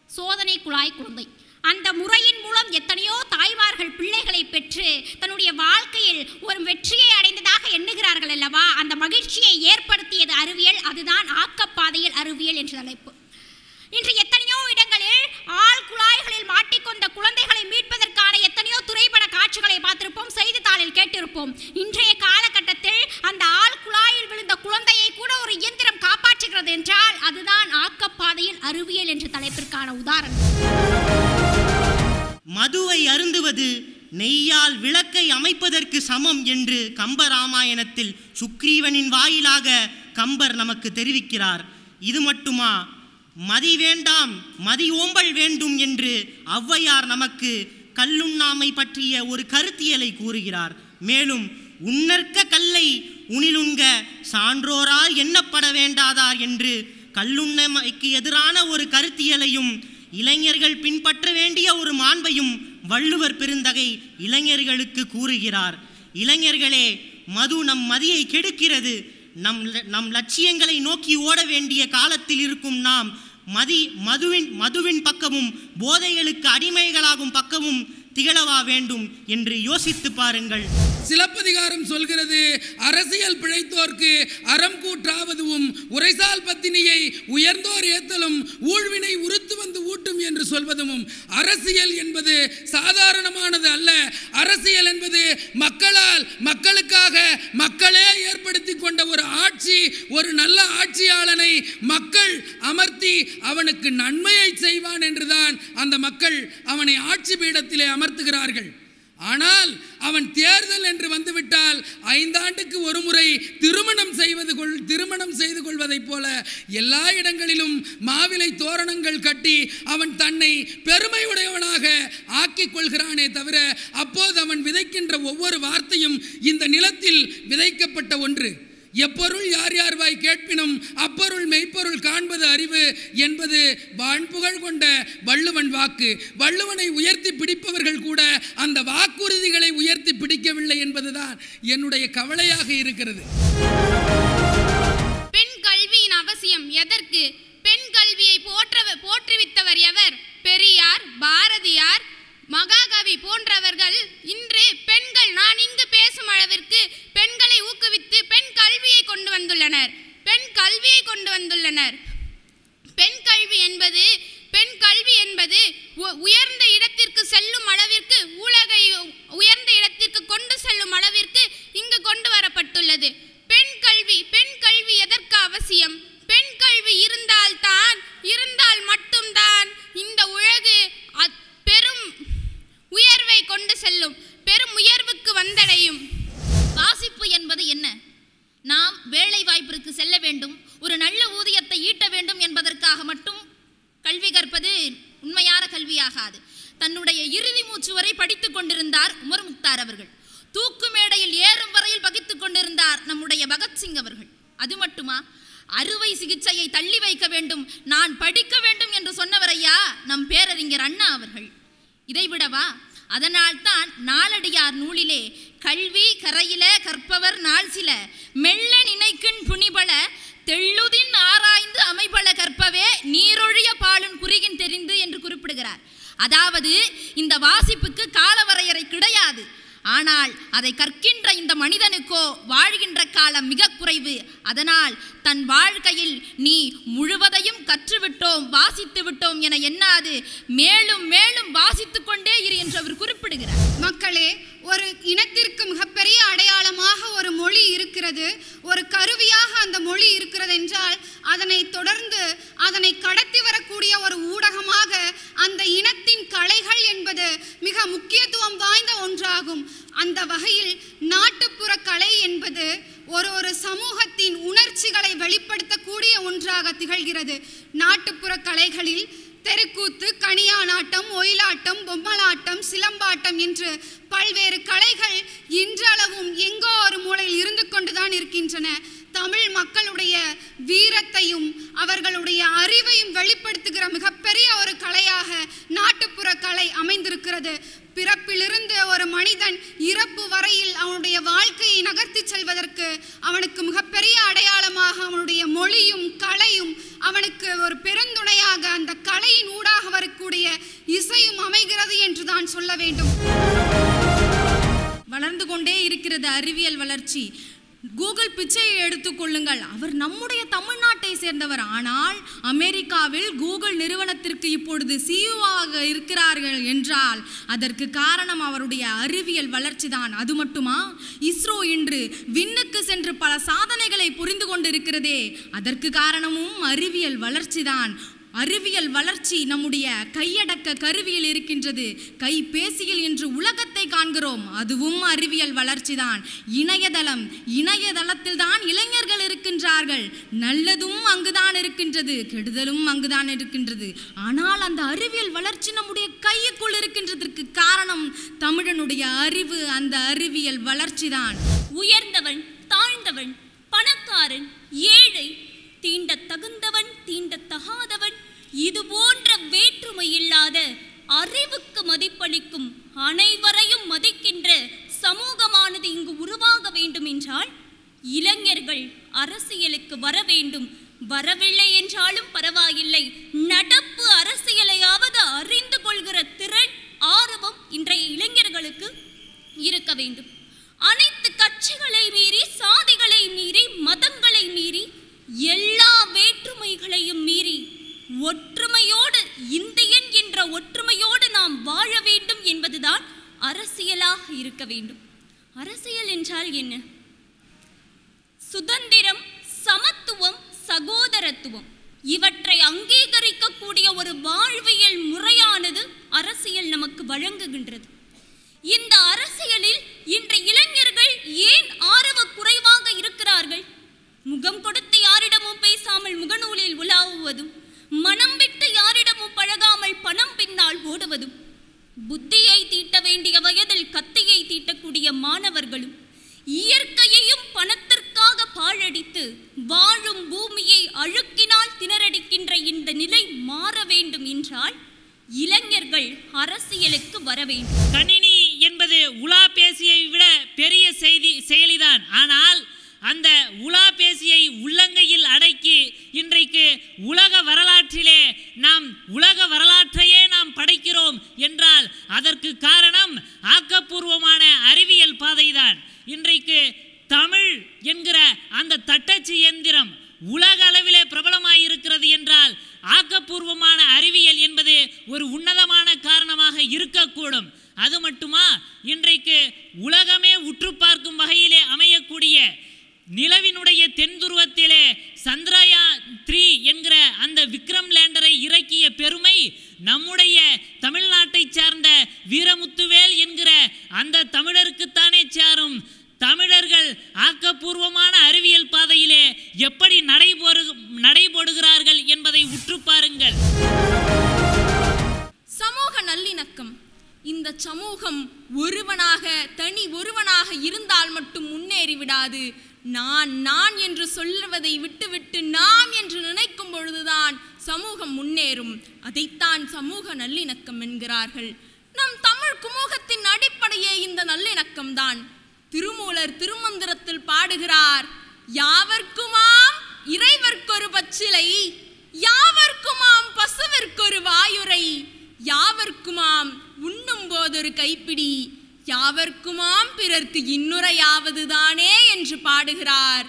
சோதனை குழாய் குழந்தை. அந்த முறையின் மூலம் எத்தனையோ தாய்மார்கள் பிள்ளைகளை பெற்று தன்னுடைய வாழ்க்கையில் ஒரு வெற்றியை அடைந்ததாக எண்ணுகிறார்கள் அல்லவா? அந்த மகிழ்ச்சியை ஏற்படுத்தியது அறிவியல். அதுதான் ஆக்கப்பாதையில் அறிவியல் என்ற தலைப்பு. இன்று எத்தனையோ இடங்களில் ஆள் குழாய்களில் மாட்டிக்கொண்ட குழந்தைகளை மீட்பதற்கான எத்தனையோ திரைப்பட காட்சிகளை பார்த்திருப்போம், செய்தித்தாளில் கேட்டிருப்போம். இன்றைய காலகட்டத்தில் அந்த ஆள் குழாயில் விழுந்த குழந்தையை கூட ஒரு இயந்திரம் காப்பாற்றுகிறது என்றால் அதுதான் ஆக்கப்பாதையில் அறிவியல் என்ற தலைப்பிற்கான உதாரணம். மதுவை அருந்துவது நெய்யால் விளக்கை அமைப்பதற்கு சமம் என்று கம்பராமாயணத்தில் சுக்ரீவனின் வாயிலாக கம்பர் நமக்கு தெரிவிக்கிறார். இது மட்டுமா, மதி வேண்டாம் மதி ஓம்பல் வேண்டும் என்று ஔவையார் நமக்கு கல்லுண்ணாமை பற்றிய ஒரு கருத்தியலை கூறுகிறார். மேலும் உன்னற்க கல்லை உணிலுண்க சான்றோரால் எண்ணப்பட வேண்டாதார் என்று கல்லுண்ணமைக்கு எதிரான ஒரு கருத்தியலையும் இளைஞர்கள் பின்பற்ற வேண்டிய ஒரு மாண்பையும் வள்ளுவர் பெருந்தகை இளைஞர்களுக்கு கூறுகிறார். இளைஞர்களே, மது நம் மதியை கெடுக்கிறது. நம் லட்சியங்களை நோக்கி ஓட வேண்டிய காலத்தில் இருக்கும் நாம் மதுவின் பக்கமும் போதைகளுக்கு அடிமைகளாகும் பக்கமும் திகழவா வேண்டும் என்று யோசித்து பாருங்கள். சிலப்பதிகாரம் சொல்கிறது, அரசியல் பிழைத்தோர்க்கு அறம் கூற்றாவதும் உரைசால் பத்தினியை உயர்ந்தோர் ஏத்தலும் ஊழ்வினை உறுத்து வந்து ஊட்டும் என்று சொல்வதும். அரசியல் என்பது சாதாரணமானது அல்ல. அரசியல் என்பது மக்களால் மக்களுக்காக மக்களே ஏற்படுத்தி கொண்ட ஒரு ஆட்சி. ஒரு நல்ல ஆட்சியாளனை மக்கள் அமர்த்தி அவனுக்கு நன்மையை செய்வான் என்றுதான் அந்த மக்கள் அவனை ஆட்சி பீடத்திலே அமர்த்துகிறார்கள். ஆனால் அவன் தேர்தல் என்று வந்துவிட்டால் 5 ஆண்டுக்கு ஒரு முறை திருமணம் செய்து கொள்வதைப் போல எல்லா இடங்களிலும் மாவிலை தோரணங்கள் கட்டி அவன் தன்னை பெருமை உடையவனாக ஆக்கிக் கொள்கிறானே தவிர, அப்போது அவன் விதைக்கின்ற ஒவ்வொரு வார்த்தையும் இந்த நிலத்தில் விதைக்கப்பட்ட ஒன்று. எப்பொருள் யார் யார் வாய் கேட்பினும் அப்பொருள் மெய்ப்பொருள் காண்பது அறிவு என்பது வான்புகழ் கொண்ட வள்ளுவன் வாக்கு. வள்ளுவனை உயர்த்தி பிடிப்பவர்கள் கூட அந்த வாக்குறுதிகளை உயர்த்தி பிடிக்கவில்லை என்பதுதான் என்னுடைய கவலையாக இருக்கிறது. பெண் கல்வியின் அவசியம் எதற்கு? பெண் கல்வியை போற்றுவித்தவர் எவர்? பெரியார், பாரதியார், மகாகவி போன்றவர்கள் இன்று பெண்கள் நான் இங்கு பேசும் அளவிற்கு பெண்களை ஊக்குவித்து பெண் கல்வியை கொண்டு வந்துள்ளனர். பெண் கல்வி என்பது உயர்ந்த இடத்திற்கு செல்லும் அளவிற்கு, உலகை உயர்ந்த இடத்திற்கு கொண்டு செல்லும் அளவிற்கு இங்கு கொண்டு வரப்பட்டுள்ளது. பெண் கல்வி எதற்கு அவசியம்? பெண் கல்வி இருந்தால் மட்டும்தான் இந்த உலகு பெரும் உயர்வை கொண்டு செல்லும், பெரும் உயர்வுக்கு வந்தடையும். வாசிப்பு என்பது என்ன? நாம் வேலை வாய்ப்பிற்கு செல்ல வேண்டும், ஒரு நல்ல ஊதியத்தை ஈட்ட வேண்டும் என்பதற்காக மட்டும் கல்வி கற்பது உண்மையான கல்வியாகாது. தன்னுடைய இறுதி மூச்சு வரை படித்துக் கொண்டிருந்தார் உமர் முக்தார் அவர்கள். தூக்கு மேடையில் ஏறும் வரையில் பகித்துக் கொண்டிருந்தார் நம்முடைய பகத்சிங் அவர்கள். அது மட்டுமா, அறுவை சிகிச்சையை தள்ளி வைக்க வேண்டும், நான் படிக்க வேண்டும் என்று சொன்னவரையா நம் பேரறிஞர் அண்ணா அவர்கள். இதைவிடவா? அதனால்தான் நாலடியார் நூலிலே கல்வி கரையில கற்பவர் நாள் சில மெல்ல நினைக்கின் புனிபல தெள்ளுதின் ஆராய்ந்து அமைபல கற்பவே நீரொழிய பாலுன் குறிகின் தெரிந்து என்று குறிப்பிடுகிறார். அதாவது இந்த வாசிப்புக்கு காலவரையறை கிடையாது. ஆனால் அதை கற்கின்ற இந்த மனிதனுக்கோ வாழ்கின்ற காலம் மிக குறைவு. அதனால் தன் வாழ்க்கையில் நீ முழுவதையும் கற்றுவிட்டோம், வாசித்து விட்டோம் என எண்ணாது மேலும் மேலும் வாசித்து கொண்டே இரு என்று அவர் குறிப்பிடுகிறார். மக்களே, ஒரு இனத்திற்கு மிகப்பெரிய அடையாளமாக ஒரு மொழி இருக்கிறது, ஒரு கருவியாக அந்த மொழி இருக்கிறது என்றால் அதனை தொடர்ந்து அதனை கடத்தி வரக்கூடிய ஒரு ஊடகமாக அந்த இனத்தின் கலைகள் என்பது மிக முக்கியத்துவம் வாய்ந்த ஒன்றாகும். அந்த வகையில் நாட்டுப்புற கலை என்பது ஒரு சமூகத்தின் உணர்ச்சிகளை வெளிப்படுத்தக்கூடிய ஒன்றாக திகழ்கிறது. நாட்டுப்புற கலைகளில் தெருக்கூத்து, கணியானாட்டம், ஒயிலாட்டம், பொம்மலாட்டம், சிலம்பாட்டம் என்று பல்வேறு கலைகள் இன்றளவும் எங்கோ ஒரு மூலையில் இருந்து கொண்டுதான் இருக்கின்றன. தமிழ் மக்களுடைய வீரத்தையும் அவர்களுடைய அறிவையும் வெளிப்படுத்துகிற மிகப்பெரிய ஒரு கலையாக நாட்டுப்புற கலை அமைந்திருக்கிறது. பிறப்பிலிருந்து ஒரு மனிதன் இறப்பு வரையில் அவனுடைய வாழ்க்கையை நகர்த்தி செல்வதற்கு அவனுக்கு மிகப்பெரிய அடையாளமாக அவனுடைய மொழியும் கலையும் அவனுக்கு ஒரு பெருந்துணையாக அந்த கலையின் ஊடாக வரக்கூடிய இசையும் அமைகிறது என்றுதான் சொல்ல வேண்டும். வளர்ந்து கொண்டே இருக்கிறது அறிவியல் வளர்ச்சி. கூகுள் பிச்சையை எடுத்துக்கொள்ளுங்கள், அவர் நம்முடைய தமிழ்நாட்டை சேர்ந்தவர். ஆனால் அமெரிக்காவில் கூகுள் நிறுவனத்திற்கு இப்பொழுது சிஇஓவாக இருக்கிறார்கள் என்றால் அதற்கு காரணம் அவருடைய அறிவியல் வளர்ச்சி தான். அது மட்டுமா, இஸ்ரோ இன்று விண்ணுக்கு சென்று பல சாதனைகளை புரிந்து கொண்டிருக்கிறதே, அதற்கு காரணமும் அறிவியல் வளர்ச்சி தான். அறிவியல் வளர்ச்சி நம்முடைய கையடக்க கருவியில் இருக்கின்றது. கைபேசியில் இன்று உலகத்தை காண்கிறோம், அதுவும் அறிவியல் வளர்ச்சிதான். இணையதளத்தில் தான் இளைஞர்கள் இருக்கின்றார்கள். நல்லதும் அங்குதான் இருக்கின்றது, கெடுதலும் அங்குதான் இருக்கின்றது. ஆனால் அந்த அறிவியல் வளர்ச்சி நம்முடைய கைக்குள் இருக்கின்றதற்கு காரணம் தமிழனுடைய அறிவு, அந்த அறிவியல் வளர்ச்சிதான். உயர்ந்தவன் தாழ்ந்தவன், பணக்காரன் ஏழை, தீண்ட தகுந்தவன் தீண்ட தகாதவன், இது போன்ற வேற்றுமை இல்லாத அறிவுக்கு மதிப்பளிக்கும் அனைவரையும் மதிக்கின்ற சமூகமானது இங்கு உருவாக வேண்டும் என்றால் இளைஞர்கள் அரசியலுக்கு வர வேண்டும். வரவில்லை என்றாலும் பரவாயில்லை, நடப்பு அரசியலையாவது அறிந்து கொள்கிற திறன் ஆர்வம் இன்றைய இளைஞர்களுக்கு இருக்க வேண்டும். அனைத்து கட்சிகளை மீறி, சாதிகளை மீறி, மதங்களை மீறி, எல்லா வேற்றுமைகளையும் மீறி ஒற்றுமையோடு, இந்தியன் என்ற ஒற்றுமையோடு நாம் வாழ வேண்டும் என்பதுதான் அரசியலாக இருக்க வேண்டும். அரசியல் என்றால் என்ன? சுதந்திரம், சமத்துவம், சகோதரத்துவம் இவற்றை அங்கீகரிக்கக்கூடிய ஒரு வாழ்வியல் முறையானது அரசியல் நமக்கு வழங்குகின்றது. இந்த அரசியலில் இன்று இளைஞர்கள் ஏன் ஆர்வ குறைவாக இருக்கிறார்கள்? முகம் கொடுத்து யாரிடமும் பேசாமல் முகநூலில் உலாவுவதும், மனம் விட்டு யாரிடமும் பழகாமல் பணம் பின்னால் ஓடுவதும், புத்தியை தீட்ட வேண்டிய வயதில் கத்தியை தீட்டக்கூடிய மாணவர்களும், இயற்கையையும் பணத்திற்காக பாழடித்து வாழும் பூமியை அழுக்கினால் திணறடிக்கின்ற இந்த நிலை மாற வேண்டும் என்றால் இளைஞர்கள் அரசியலுக்கு வர வேண்டும். கணினி என்பது உலா பேசியை விட பெரிய செயலிதான். ஆனால் அந்த உலா பேசியை உள்ளங்கையில் அடக்கி இன்றைக்கு உலக வரலாற்றிலே நாம் உலக வரலாற்றையே நாம் படைக்கிறோம் என்றால் அதற்கு காரணம் ஆக்கப்பூர்வமான அறிவியல் பாதைதான். இன்றைக்கு தமிழ் என்கிற அந்த தட்டச்சு இயந்திரம் உலக அளவிலே பிரபலமாயிருக்கிறது என்றால் ஆக்கப்பூர்வமான அறிவியல் என்பது ஒரு உன்னதமான காரணமாக இருக்கக்கூடும். அது மட்டுமா, இன்றைக்கு உலகமே உற்று பார்க்கும் வகையிலே அமையக்கூடிய நிலவினுடைய தென்துருவத்திலே சந்திரயான் 3 என்கிற அந்த விக்ரம் லேண்டரை இறக்கிய பெருமை நம்முடைய தமிழ்நாட்டை சார்ந்த வீரமுத்துவேல் என்கிற அந்த தமிழருக்குத்தானே சாரும். தமிழர்கள் ஆக்கப்பூர்வமான அறிவியல் பாதையிலே எப்படி நடைபோடுகிறார்கள் என்பதை உற்று பாருங்கள். சமூக நல்லிணக்கம். இந்த சமூகம் தனி ஒருவனாக இருந்தால் மட்டும் முன்னேறி விடாது. நான் என்று சொல்லுவதை விட்டுவிட்டு நாம் என்று நினைக்கும் பொழுதுதான் சமூகம் முன்னேறும். அதைத்தான் சமூக நல்லிணக்கம் என்கிறார்கள். நம் தமிழ் குமுகத்தின் அடிப்படையே இந்த நல்லிணக்கம் தான். திருமூலர் திருமந்திரத்தில் பாடுகிறார், யாவர்க்குமாம் இறைவர்க்கொரு பச்சிலை, யாவர்க்குமாம் பசுவிற்கொரு வாயுரை, யாவர்க்குமாம் உண்ணும் போதொரு கைப்பிடி, யாவர்க்குமாம் பிறர்க்கு இன்னுரையாவதுதானே என்று பாடுகிறார்.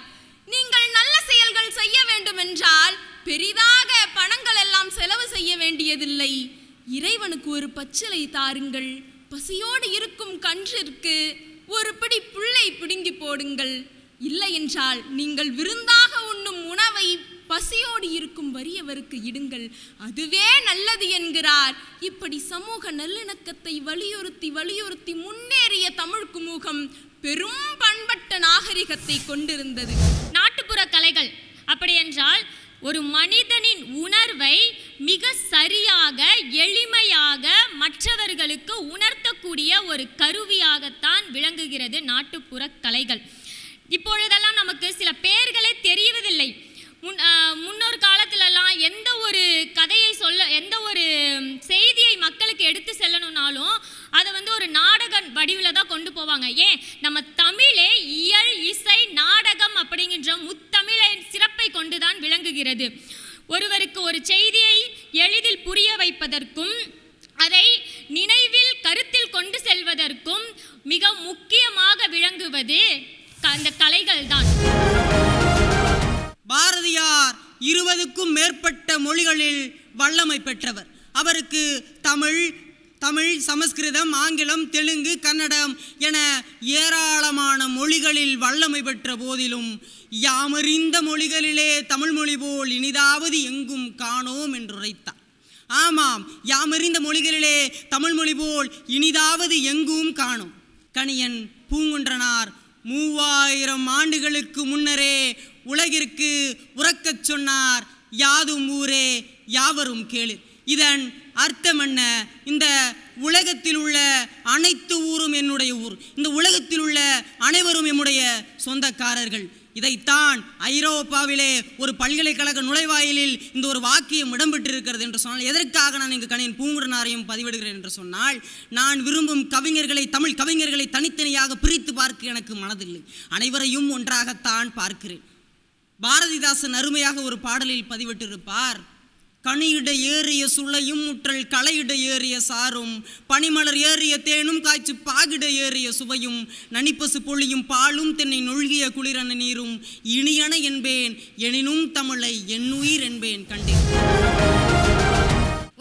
நீங்கள் நல்ல செயல்கள் செய்ய வேண்டும் என்றால் பெரிதாக பணங்கள் எல்லாம் செலவு செய்ய வேண்டியதில்லை. இறைவனுக்கு ஒரு பச்சிலை தாருங்கள். பசியோடு இருக்கும் கன்றிற்கு ஒரு பிடி புல்லை பிடுங்கி போடுங்கள். இல்லை என்றால் நீங்கள் விருந்தாக உண்ணும் உணவை பசியோடு இருக்கும் வறியவருக்கு இடுங்கள், அதுவே நல்லது என்கிறார். இப்படி சமூக நல்லிணக்கத்தை வலியுறுத்தி முன்னேறிய தமிழ் குமுகம் பெரும் பண்பட்ட நாகரிகத்தை கொண்டிருந்தது. நாட்டுப்புற கலைகள் அப்படி என்றால் ஒரு மனிதனின் உணர்வை மிக சரியாக எளிமையாக மற்றவர்களுக்கு உணர்த்தக்கூடிய ஒரு கருவியாகத்தான் விளங்குகிறது நாட்டுப்புற கலைகள். இப்பொழுதெல்லாம் நமக்கு சில பெயர்களே தெரிவதில்லை. முன்னொரு காலத்திலெல்லாம் எந்த ஒரு கதையை எந்த ஒரு செய்தியை மக்களுக்கு எடுத்து செல்லணும்னாலும் அதை ஒரு நாடக வடிவில் தான் கொண்டு போவாங்க. ஏன், நம்ம தமிழே இயல் இசை நாடகம் அப்படிங்கிற முத்தமிழின் சிறப்பை கொண்டுதான் விளங்குகிறது. ஒருவருக்கு ஒரு செய்தியை எளிதில் புரிய வைப்பதற்கும் அதை நினைவில் கருத்தில் கொண்டு செல்வதற்கும் மிக முக்கியமாக விளங்குவது அந்த கலைகள் தான். பாரதியார் 20க்கும் மேற்பட்ட மொழிகளில் வல்லமை பெற்றவர். அவருக்கு தமிழ், தமிழ், சமஸ்கிருதம், ஆங்கிலம், தெலுங்கு, கன்னடம் என ஏராளமான மொழிகளில் வல்லமை பெற்ற போதிலும் யாமறிந்த மொழிகளிலே தமிழ் மொழி போல் இனிதாவது எங்கும் காணோம் என்று உரைத்தார். ஆமாம், யாமறிந்த மொழிகளிலே தமிழ் மொழி போல் இனிதாவது எங்கும் காணோம். கணியன் பூங்குன்றனார் 3000 ஆண்டுகளுக்கு முன்னரே உலகிற்கு உறக்கச் சொன்னார், யாதும் ஊரே யாவரும் கேளு. இதன் அர்த்தம் என்ன? இந்த உலகத்தில் உள்ள அனைத்து ஊரும் என்னுடைய ஊர், இந்த உலகத்தில் உள்ள அனைவரும் என்னுடைய சொந்தக்காரர்கள். இதைத்தான் ஐரோப்பாவிலே ஒரு பல்கலைக்கழக நுழைவாயிலில் இந்த ஒரு வாக்கியம் இடம்பெற்றிருக்கிறது என்று சொன்னால், எதற்காக நான் இங்கு கணியன் பூங்குன்றனாரையும் பதிவிடுகிறேன் என்று சொன்னால், நான் விரும்பும் கவிஞர்களை, தமிழ் கவிஞர்களை தனித்தனியாக பிரித்து பார்க்க எனக்கு மனதில்லை, அனைவரையும் ஒன்றாகத்தான் பார்க்கிறேன். பாரதிதாசன் அருமையாக ஒரு பாடலில் பதிவிட்டிருப்பார், கனியிட ஏறிய சுளையும் முற்றல் களையிட ஏறிய சாரும் பனிமலர் ஏறிய தேனும் காய்ச்சி பாகிட ஏறிய சுவையும் நனிப்பசு பொழியும் பாலும் தென்னை நொழ்கிய குளிரன நீரும் இனியன என்பேன் எனினும் தமிழை என்னுயிர் என்பேன் கண்டேன்.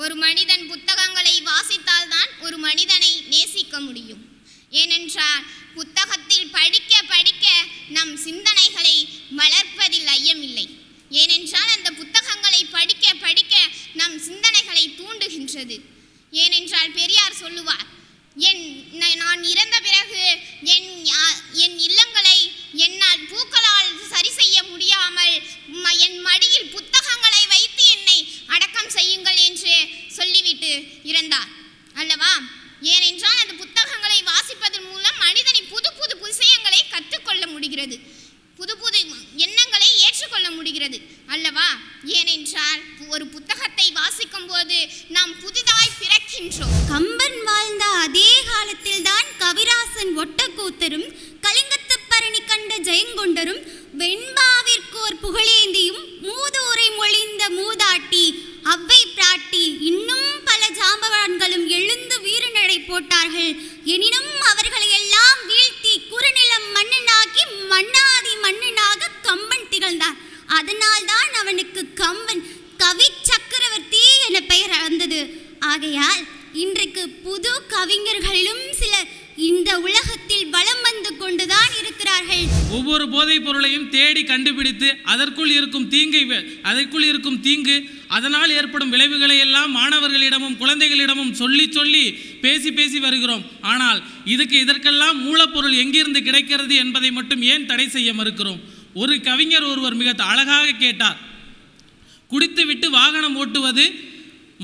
ஒரு மனிதன் புத்தகங்களை வாசித்தால்தான் ஒரு மனிதனை நேசிக்க முடியும். ஏனென்றால் புத்தகத்தில் படிக்க படிக்க நம் சிந்தனைகளை வளர்ப்பதில் ஐயமில்லை. ஏனென்றால் அந்த புத்தகங்களை படிக்க படிக்க நம் சிந்தனைகளை தூண்டுகின்றது. ஏனென்றால் பெரியார் சொல்லுவார், நான் இறந்த பிறகு என் இல்லங்களை என்னால் பூக்களால் சரி செய்ய முடியாமல் என் மடியில் புத்தகங்களை வைத்து என்னை அடக்கம் செய்யுங்கள் என்று சொல்லிவிட்டு இறந்தார் அல்லவா? ஏனென்றால் அந்த புத்தகங்களை வாசிப்பதன் மூலம் மனிதனை புது புது விஷயங்களை கற்றுக்கொள்ள முடிகிறது, புது புது எண்ணங்களை ஏற்றுக்கொள்ள முடிகிறது அல்லவா? ஏனென்றால் ஒரு புத்தகத்தை வாசிக்கும் போது நாம் புதிதாய் பிறக்கின்றோம். கம்பன் வாழ்ந்த அதே காலத்தில் தான் கவிராசன் ஒட்டக்கூத்தரும் கலிங்கத்து பரணி கண்ட ஜெயங்கொண்டரும் வெண்பாவிற்கோர் புகழேந்தியும் மூதூரை மொழிந்த மூதாட்டி அவ்வை பிராட்டி இன்னும் பல ஜாம்பவான்களும் எழுந்து வீரநடை போட்டார்கள். எனினும் அவர்களை எல்லாம் வீழ்த்தி குறுநிலம் மன்னனாக்கி மன்னாதி மன்னனாக கம்பன் திகழ்ந்தார். அதனால்தான் அவனுக்கு கம்பன் கவி சக்கரவர்த்தி என பெயர் வந்தது. ஆகையால் இன்றைக்கு புது கவிஞர்களிலும் சிலர் இந்த உலகத்தில் வலம் வந்து கொண்டுதான் இருக்கிறார்கள். ஒவ்வொரு போதைப் பொருளையும் தேடி கண்டுபிடித்து அதற்குள் இருக்கும் தீங்கு அதனால் ஏற்படும் விளைவுகளை எல்லாம் மாணவர்களிடமும் குழந்தைகளிடமும் சொல்லி சொல்லி பேசி வருகிறோம். ஆனால் இதற்கெல்லாம் மூலப்பொருள் எங்கிருந்து கிடைக்கிறது என்பதை மட்டும் ஏன் தடை செய்ய மறுக்கிறோம்? ஒரு கவிஞர் ஒருவர் மிக அழகாக கேட்டார், குடித்துவிட்டு வாகனம் ஓட்டுவது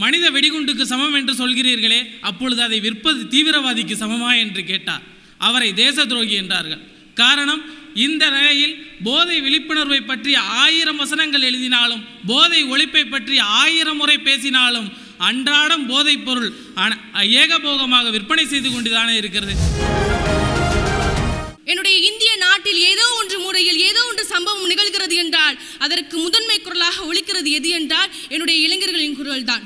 மனித வெடிகுண்டுக்கு சமம் என்று சொல்கிறீர்களே, அப்பொழுது அதை விற்பது தீவிரவாதிக்கு சமமா என்று கேட்டார். அவரை தேச துரோகி என்றார்கள். காரணம், இந்த நிலையில் போதை விழிப்புணர்வை பற்றி 1000 வசனங்கள் எழுதினாலும், போதை ஒழிப்பை பற்றி 1000 முறை பேசினாலும் அன்றாடம் போதைப் பொருள் ஏகபோகமாக விற்பனை செய்து கொண்டுதானே இருக்கிறது. என்னுடைய இந்திய நாட்டில் ஏதோ ஒன்று மூலையில் ஏதோ ஒன்று சம்பவம் நிகழ்கிறது என்றால் அதற்கு முதன்மை குரலாக ஒலிக்கிறது எது என்றால் என்னுடைய இளைஞர்களின் குரல் தான்.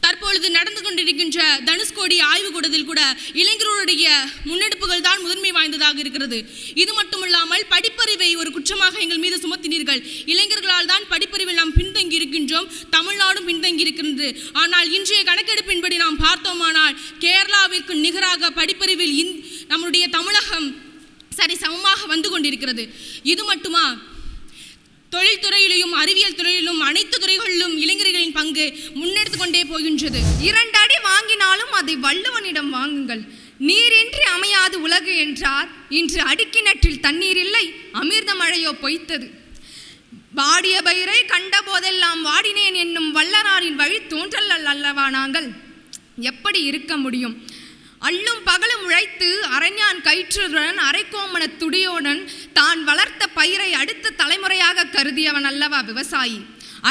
தற்பொழுது நடந்து கொண்டிருக்கின்ற தனுஷ்கோடி ஆய்வுக்கூடத்தில் கூட இளைஞர்களுடைய முன்னெடுப்புகள் தான் முதன்மை வாய்ந்ததாக இருக்கிறது. இது மட்டுமல்லாமல் படிப்பறிவை ஒரு குற்றமாக எங்கள் மீது சுமத்தினீர்கள். இளைஞர்களால் தான் படிப்பறிவில் நாம் பின்தங்கி இருக்கின்றோம், தமிழ்நாடும் பின்தங்கி இருக்கின்றது. ஆனால் இன்றைய கணக்கெடுப்பின்படி நாம் பார்த்தோமானால் கேரளாவிற்கு நிகராக படிப்பறிவில் நம்முடைய தமிழகம் சமமாக வந்து கொண்டிருக்கிறது. இது மட்டுமா, தொழில்துறையிலும் அறிவியல் துறையிலும் அனைத்து துறைகளிலும் இளைஞர்களின் பங்கு முன்னெடுத்து கொண்டே போகின்றது. 2 அடி வாங்கினாலும் அதை வள்ளுவனிடம் வாங்குங்கள். நீரின்றி அமையாது உலகு என்றார். இன்று அடிக்கிணற்றில் தண்ணீர் இல்லை, அமிர்த மழையோ பொய்த்தது. வாடிய பயிரை கண்ட போதெல்லாம் வாடினேன் என்னும் வல்லராரின் வழி தோன்றல் அல்லவா நாங்கள்? எப்படி இருக்க முடியும்? அள்ளும் பகலும் உழைத்து அரஞான் கயிற்றுடன் அரைக்கோமன துடியோடன் தான் வளர்த்த பயிரை அடுத்த தலைமுறையாக கருதியவன் அல்லவா விவசாயி?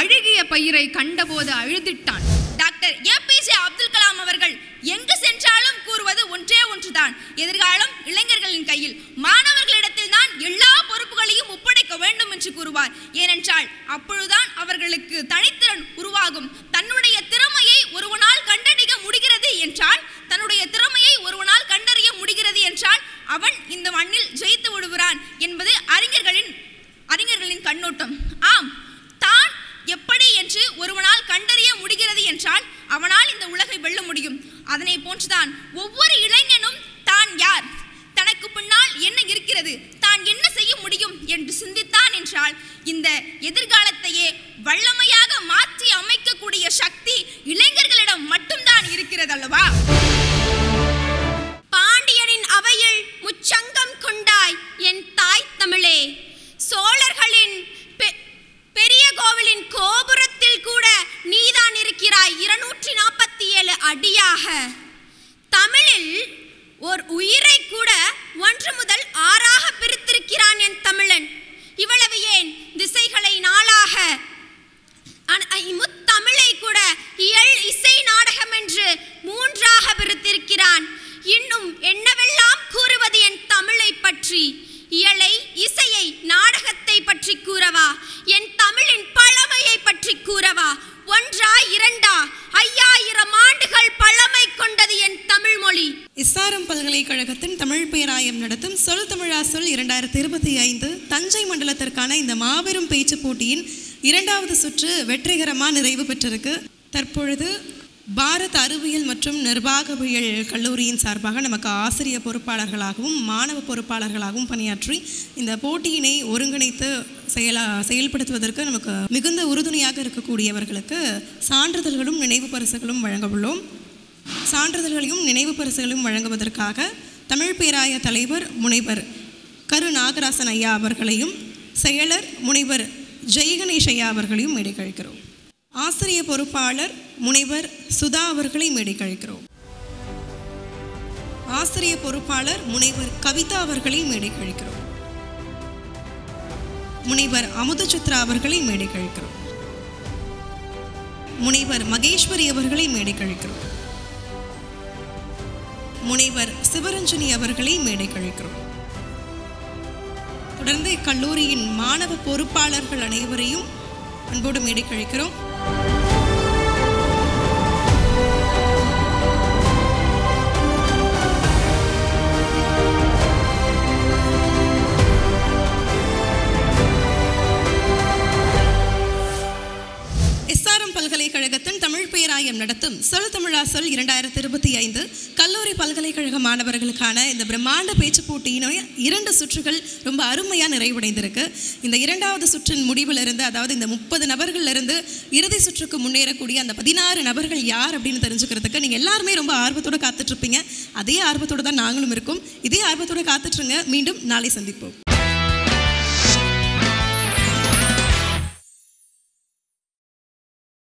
அழுகிய பயிரை கண்டபோது அழுதிட்டான். டாக்டர் ஏபிஜே அப்துல் கலாம் அவர்கள் எங்கு சென்றாலும் கூறுவது ஒன்றே ஒன்றுதான், எதிர்காலம் இளைஞர்களின் கையில், மாணவர்களிடத்தில் தான் எல்லா பொறுப்புகளையும் ஒப்படைக்க வேண்டும் என்று கூறுவார். ஏனென்றால் அப்பொழுதுதான் அவர்களுக்கு தனித்திறன் உருவாகும். தன்னுடைய திறமையை ஒருவனால் கண்டறிய முடிகிறது என்றால் அவன் இந்த மண்ணில் ஜெயித்து விடுகிறான் என்பது அறிஞர்களின் கண்ணோட்டம். ஆம், தான் எப்படி என்று ஒருவனால் கண்டறிய முடிகிறது என்றால் அவனால் இந்த உலகை வெல்ல முடியும். அதனை போன்றுதான் ஒவ்வொரு இளைஞனும் தான் யார், தனக்கு பின்னால் என்ன இருக்கிறது, தான் என்ன செய்ய முடியும் என்று சிந்தித்தான் என்றால் இந்த எதிர்காலத்தையே வல்லமையாக மாற்றி அமைக்கக்கூடிய சக்தி இளைஞர்களிடம் மட்டும்தான் இருக்கிறது அல்லவா? பாண்டியனின் அவையில் முச்சங்கம் கொண்டாய் என் தாய் தமிழே, சோழர்களின் பெரிய கோவிலின் கோபுரத்தில் கூட நீதான் இருக்கிறாய் 247 அடியாக. தமிழில் ஓர் உயிரை கூட 1 முதல் 6ஆக பிரித்திருக்கிறான் என் தமிழன். இவ்வளவு ஏன், திசைகளை நாளாக முத்தமிழை கூட இயல் இசை நாடகம் என்று 3ஆக பிரித்திருக்கிறான். இன்னும் என்னவெல்லாம் கூறுவது என் தமிழை பற்றி? இயலை, இசையை, நாடகத்தை பற்றி கூறவா? என் தமிழின் பழமையை பற்றி கூறவா? 1ஆ 2ஆ 5000 ஆண்டுகள் பழமை கொண்டது என் தமிழ் மொழி. எஸ்ஆர்எம் பல்கலைக்கழகத்தின் தமிழ் பேராயம் நடத்தும் சொல் தமிழா சொல் 2025 தஞ்சை மண்டலத்திற்கான இந்த மாபெரும் பேச்சு போட்டியின் 2வது சுற்று வெற்றிகரமாக நிறைவு பெற்றிருக்கு. தற்பொழுது பாரத் அறிவியல் மற்றும் நிர்வாகவியல் கல்லூரியின் சார்பாக நமக்கு ஆசிரிய பொறுப்பாளர்களாகவும் மாணவ பொறுப்பாளர்களாகவும் பணியாற்றி இந்த போட்டியினை ஒருங்கிணைத்து செயல்படுத்துவதற்கு நமக்கு மிகுந்த உறுதுணையாக இருக்கக்கூடியவர்களுக்கு சான்றிதழ்களும் நினைவு பரிசுகளும் வழங்க உள்ளோம். சான்றிதழ்களையும் நினைவு பரிசுகளையும் வழங்குவதற்காக தமிழ் பேராய தலைவர் முனைவர் கரு நாகராசன் ஐயா அவர்களையும் செயலர் முனைவர் ஜெயகணேஷ் ஐயா அவர்களையும் மேடை கழிக்கிறோம். ஆசிரிய பொறுப்பாளர் முனைவர் சுதா அவர்களை மேடை கழிக்கிறோம். ஆசிரிய பொறுப்பாளர் முனைவர் கவிதா அவர்களை மேடை கழிக்கிறோம். முனைவர் அமுதசித்ரா அவர்களை மேடை கழிக்கிறோம். முனைவர் மகேஸ்வரி அவர்களை மேடை கழிக்கிறோம். முனைவர் சிவரஞ்சனி அவர்களை மேடை கழிக்கிறோம். தொடர்ந்து இக்கல்லூரியின் மாணவ பொறுப்பாளர்கள் அனைவரையும் அன்போடு மேடை கழிக்கிறோம். எஸ்ஆர்எம் பல்கலைக்கழகத்தின் தமிழ் பேராயம் நடத்தும் சொல் தமிழா சொல் 2025 கல்லூரி பல்கலைக்கழக மாணவர்களுக்கான இந்த பிரம்மாண்ட பேச்சு போட்டியின் 2 சுற்றுகள் ரொம்ப அருமையாக நிறைவடைந்திருக்கு. இந்த 2வது சுற்றின் முடிவிலிருந்து, அதாவது இந்த 30 நபர்களிலிருந்து இறுதி சுற்றுக்கு முன்னேறக்கூடிய அந்த 16 நபர்கள் யார் அப்படின்னு தெரிஞ்சுக்கிறதுக்கு நீங்கள் எல்லாருமே ரொம்ப ஆர்வத்தோடு காத்துட்ருப்பீங்க. அதே ஆர்வத்தோடு தான் நாங்களும் இருக்கோம். இதே ஆர்வத்தோடு காத்துட்ருங்க. மீண்டும் நாளை சந்திப்போம்.